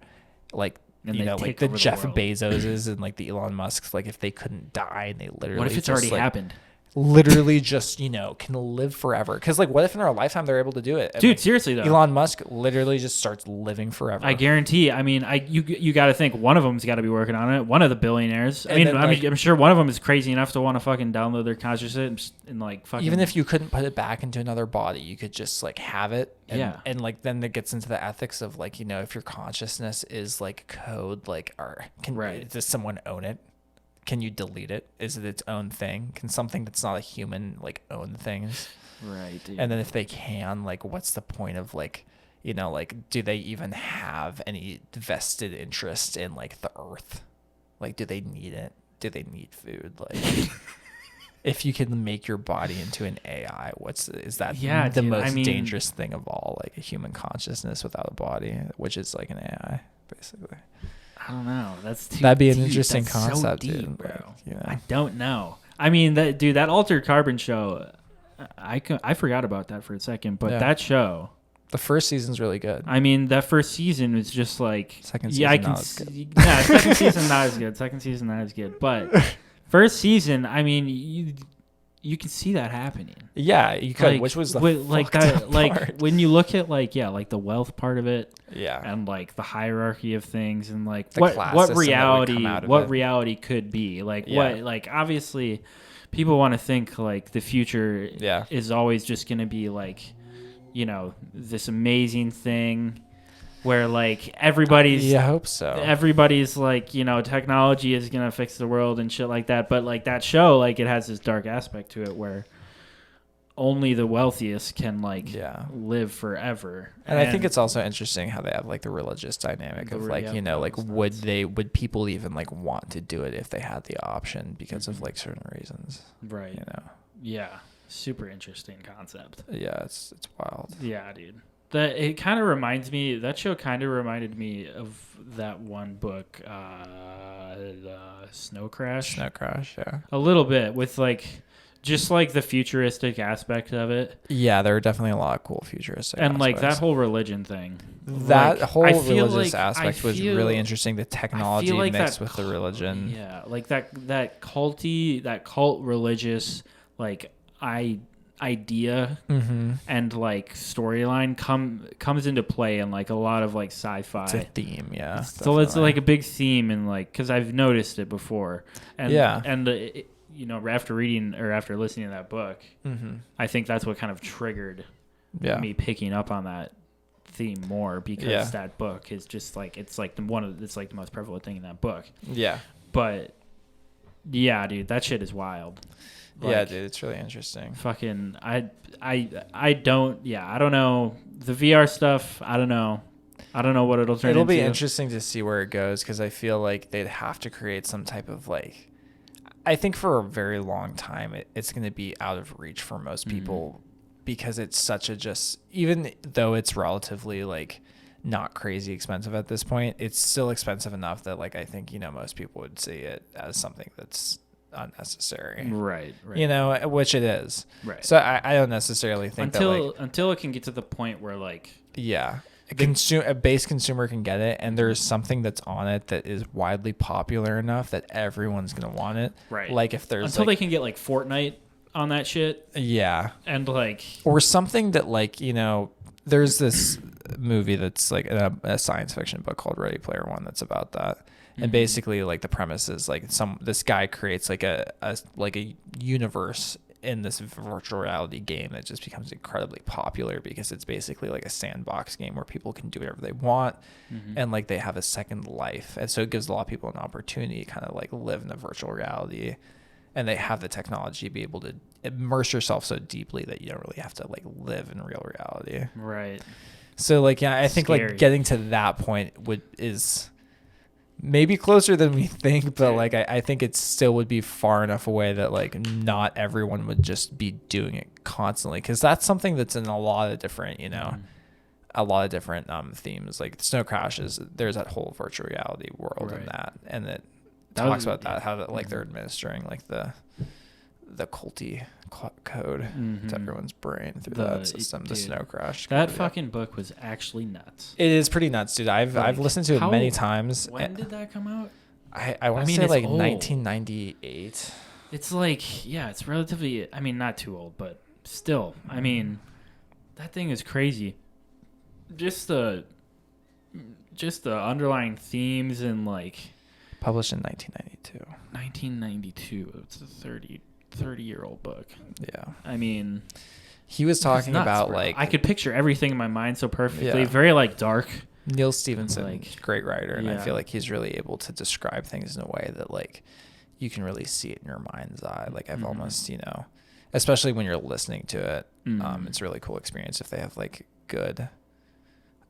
like, you know, like the Jeff Bezoses and like the Elon Musks, like if they couldn't die and they literally what if it's already happened? literally just, can live forever. Because, like, what if in our lifetime they're able to do it? And, dude, like, seriously, though. Elon Musk literally just starts living forever. I guarantee. I mean, you got to think one of them's got to be working on it. One of the billionaires. I'm sure one of them is crazy enough to want to fucking download their consciousness and like fucking. Even if you couldn't put it back into another body, you could just like have it. And, and like then it gets into the ethics of like, if your consciousness is like code, like, does someone own it? Can you delete it? Is it its own thing? Can something that's not a human like own things? Right. Dude. And then if they can, like, what's the point of like, like, do they even have any vested interest in like the earth? Like, do they need it? Do they need food? Like, if you can make your body into an AI, is that the most dangerous thing of all? Like a human consciousness without a body, which is like an AI, basically. I don't know. That'd be an interesting concept, so deep, dude, bro. Like, I don't know. I mean, that Altered Carbon show, I forgot about that for a second, but that show, the first season's really good. I mean, that first season was just like second season. Second season not as good. Second season not as good, but first season, I mean, you can see that happening. Yeah, you could. Like, which was the like that, like part. When you look at like the wealth part of it, and like the hierarchy of things, and like what reality could be, like what, like, obviously people want to think like the future is always just going to be like, this amazing thing where like everybody's I hope so. Everybody's like, technology is gonna fix the world and shit like that. But like that show, like it has this dark aspect to it where only the wealthiest can like live forever. And I think it's also interesting how they have like the religious dynamic of like, like would people even like want to do it if they had the option because of like certain reasons. Right. Yeah. Super interesting concept. Yeah, it's wild. Yeah, dude. That kind of reminds me. That show kind of reminded me of that one book, Snow Crash. Snow Crash, yeah. A little bit with like, just like the futuristic aspect of it. Yeah, there are definitely a lot of cool futuristic and aspects. Like that whole religion thing. That whole religious aspect was really interesting. The technology like mixed with the religion. Yeah, like that cult religious like idea and like storyline comes into play in like a lot of like sci-fi. It's a theme, yeah. So it's like a big theme, and like because I've noticed it before, and after reading or after listening to that book, I think that's what kind of triggered me picking up on that theme more, because that book is just like it's like the most prevalent thing in that book. Yeah, but yeah, dude, that shit is wild. Like, yeah, dude, it's really interesting. Fucking, I don't know the VR stuff. I don't know what it'll turn into. It'll be interesting to see where it goes, because I feel like they'd have to create some type of like, I think for a very long time it's going to be out of reach for most people, because it's such a even though it's relatively like not crazy expensive at this point, it's still expensive enough that like I think most people would see it as something that's unnecessary, right, which it is, right. So I don't necessarily think until it can get to the point where like a base consumer can get it, and there's something that's on it that is widely popular enough that everyone's gonna want it, right? Like if there's until they can get like Fortnite on that shit, and like or something that like there's this movie that's like a science fiction book called Ready Player One that's about that. And basically, like the premise is like this guy creates like a universe in this virtual reality game that just becomes incredibly popular, because it's basically like a sandbox game where people can do whatever they want, and like they have a second life, and so it gives a lot of people an opportunity to kind of like live in a virtual reality, and they have the technology to be able to immerse yourself so deeply that you don't really have to like live in real reality, right? So like I think like getting to that point is maybe closer than we think, but like I think it still would be far enough away that like not everyone would just be doing it constantly, because that's something that's in a lot of different themes. Like Snow Crash there's that whole virtual reality world in that, and it talks about that, how that like they're administering like the culty code to everyone's brain through that system, the Snow Crash. That fucking book was actually nuts. It is pretty nuts, dude. I've listened to it many times. When did that come out? I want to say like old. 1998. It's like, yeah, it's relatively, I mean, not too old, but still, I mean, that thing is crazy. Just the underlying themes and like. Published in 1992. 1992. It's a 30-year-old book. Yeah. I mean, he was talking nuts, about bro. like I could picture everything in my mind so perfectly. Very like dark. Neil Stephenson, like, great writer, and I feel like he's really able to describe things in a way that like you can really see it in your mind's eye. Like I've almost, especially when you're listening to it, it's a really cool experience if they have like good,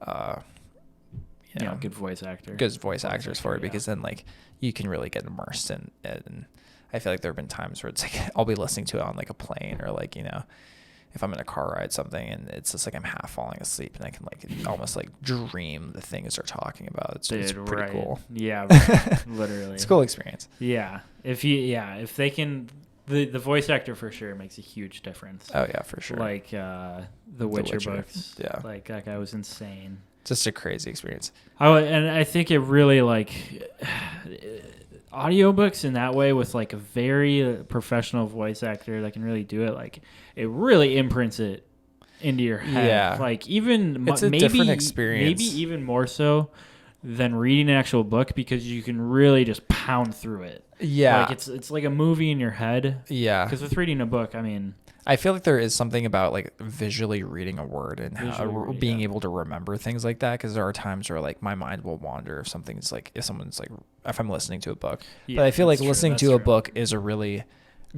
good voice actors. Good voice actors for it, because then like you can really get immersed in it. And I feel like there have been times where it's like I'll be listening to it on like a plane or like if I'm in a car ride something, and it's just like I'm half falling asleep and I can like almost like dream the things they're talking about. It's pretty cool. Yeah, literally. It's a cool experience. Yeah, if they can, the voice actor for sure makes a huge difference. Oh yeah, for sure. Like the Witcher books. Yeah, like that guy was insane. Just a crazy experience. And I think it really like audiobooks in that way with like a very professional voice actor that can really do it. Like it really imprints it into your head. Yeah. Like even it's a different experience. Maybe even more so than reading an actual book, because you can really just pound through it. Yeah. Like it's like a movie in your head. Yeah. Because with reading a book, I mean, I feel like there is something about like visually reading a word and being able to remember things like that. Because there are times where like my mind will wander if something's like, if I'm listening to a book. Yeah, but I feel like listening to a book is a really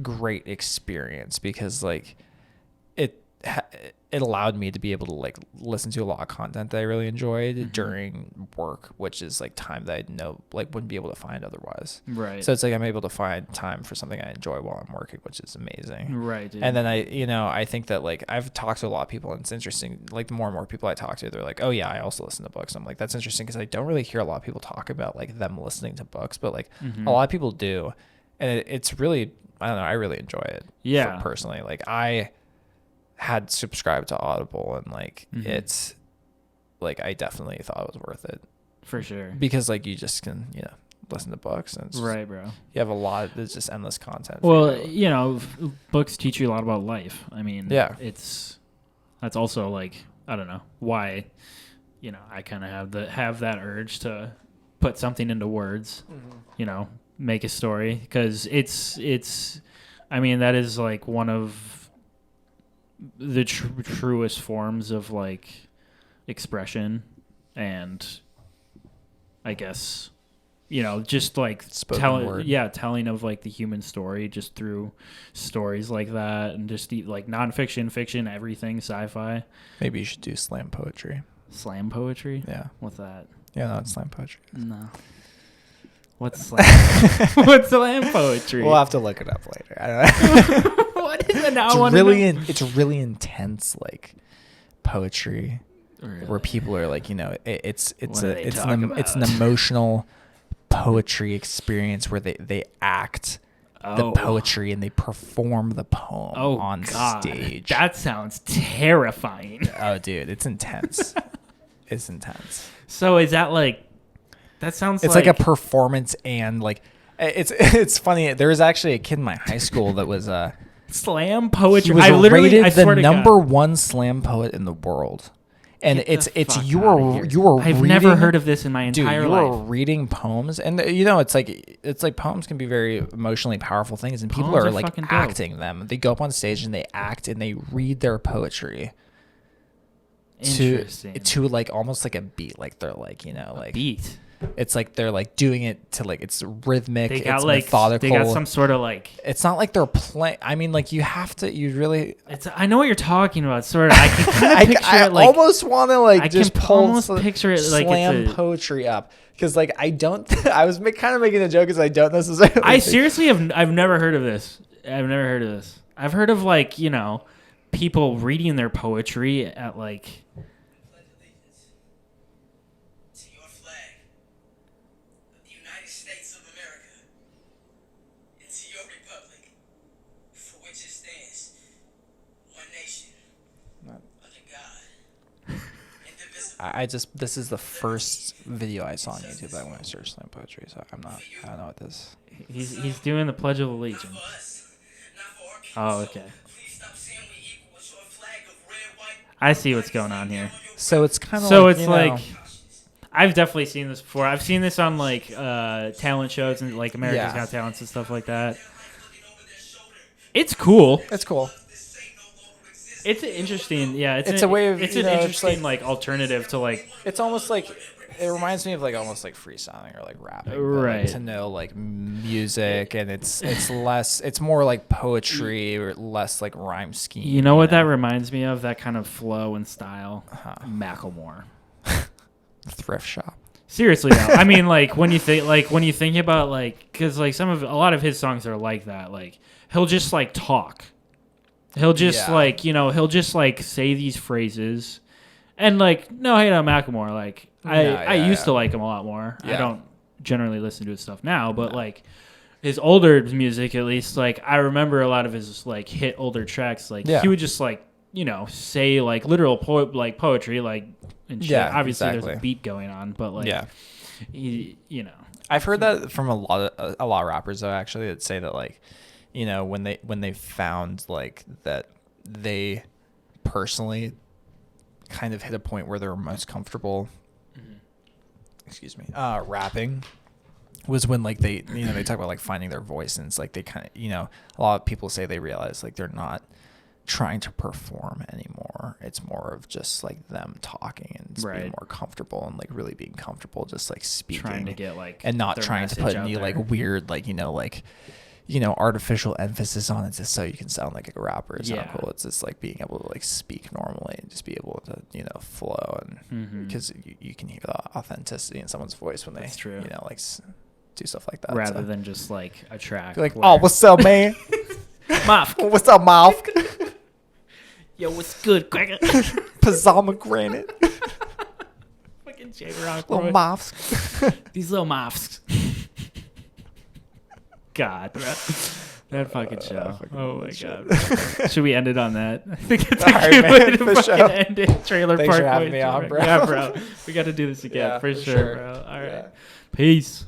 great experience, because like it allowed me to be able to like listen to a lot of content that I really enjoyed during work, which is like time that wouldn't be able to find otherwise. Right. So it's like I'm able to find time for something I enjoy while I'm working, which is amazing. Right. Dude. And then I think that like I've talked to a lot of people, and it's interesting. Like the more and more people I talk to, they're like, "Oh yeah, I also listen to books." I'm like, that's interesting, because I don't really hear a lot of people talk about like them listening to books, but like a lot of people do, and it's really, I don't know, I really enjoy it. Yeah. Personally, like I had subscribed to Audible, and like it's like I definitely thought it was worth it for sure, because like you just can listen to books, and it's right, bro. You have a lot. There's just endless content. Well, books teach you a lot about life. I mean, that's also like, I don't know why, I kind of have that urge to put something into words, make a story, because it's I mean, that is like one of the truest forms of like expression, and I guess just like telling of like the human story just through stories like that, and just like nonfiction, fiction, everything, sci-fi. Maybe you should do slam poetry. Slam poetry? Yeah. What's that? Yeah, no, it's slam poetry. No. What's slam? What's slam poetry? We'll have to look it up later. I don't know. What is it now? It's really intense, like poetry, where people are like, it's an emotional poetry experience where they act the poetry and they perform the poem on stage. That sounds terrifying. Oh, dude, it's intense. It's intense. So is that like? That sounds. It's like a performance, and like it's funny. There was actually a kid in my high school that was slam poetry. He was rated the number one slam poet in the world, and it's you are. I've never heard of this in my entire life. You are reading poems, and it's like poems can be very emotionally powerful things, and people are like acting them. They go up on stage and they act and they read their poetry. To like almost like a beat, like they're like like beat. It's like they're like doing it to like it's rhythmic, it's like, methodical. They got some sort of like. It's not like they're playing. I mean, like you have to. You really. I know what you're talking about. Sort of. I can kind of picture it. Like, almost want to like just almost picture it like slam poetry up, because like I don't. I was kind of making a joke because I don't necessarily. I seriously have. I've never heard of this. I've heard of like people reading their poetry at like. this is the first video I saw on YouTube that when I searched slam poetry, so I don't know what this. He's doing the Pledge of Allegiance. Oh, okay. I see what's going on here. So it's kind of I've definitely seen this before. I've seen this on like talent shows and like America's Got Talents and stuff like that. It's cool. It's cool. It's interesting. Yeah, it's a way of it's an interesting like alternative to like. It's almost like it reminds me of like almost like freestyling or like rapping, right? Like, to know like music, and it's less. It's more like poetry or less like rhyme scheme. You know what that reminds me of? That kind of flow and style. Macklemore. Thrift shop. Seriously though, I mean, like when you think about like, because like a lot of his songs are like that. Like he'll just like talk. He'll just he'll just like say these phrases, and like no hate on Macklemore. Like I used to like him a lot more. Yeah. I don't generally listen to his stuff now, but like his older music, at least, like I remember a lot of his like hit older tracks. Like he would just like say like literal poetry like and shit. Yeah, obviously there's a beat going on, but like I've heard that from a lot of rappers though, actually, that say that like. When they found like that they personally kind of hit a point where they were most comfortable, rapping, was when like they talk about like finding their voice, and it's like they kind of a lot of people say they realize like they're not trying to perform anymore. It's more of just like them talking and being more comfortable and like really being comfortable just like speaking, trying to get like and not trying to put any like weird like artificial emphasis on it just so you can sound like a rapper. It's not cool. It's just like being able to like speak normally and just be able to flow, and because you can hear the authenticity in someone's voice when they like do stuff like that rather than just like a track. You're like, oh, what's up, man? Mouth. What's up, mouth? Yo, what's good, cracker? Pomegranate. Fucking J-Rock. Little mouths. These little mouths. God, bro. That fucking show. Oh my God. Should we end it on that? I think it's a good way to fucking end it. Trailer Park. Thanks for having me on, bro. Yeah, bro. We got to do this again for sure, bro. All right. Peace.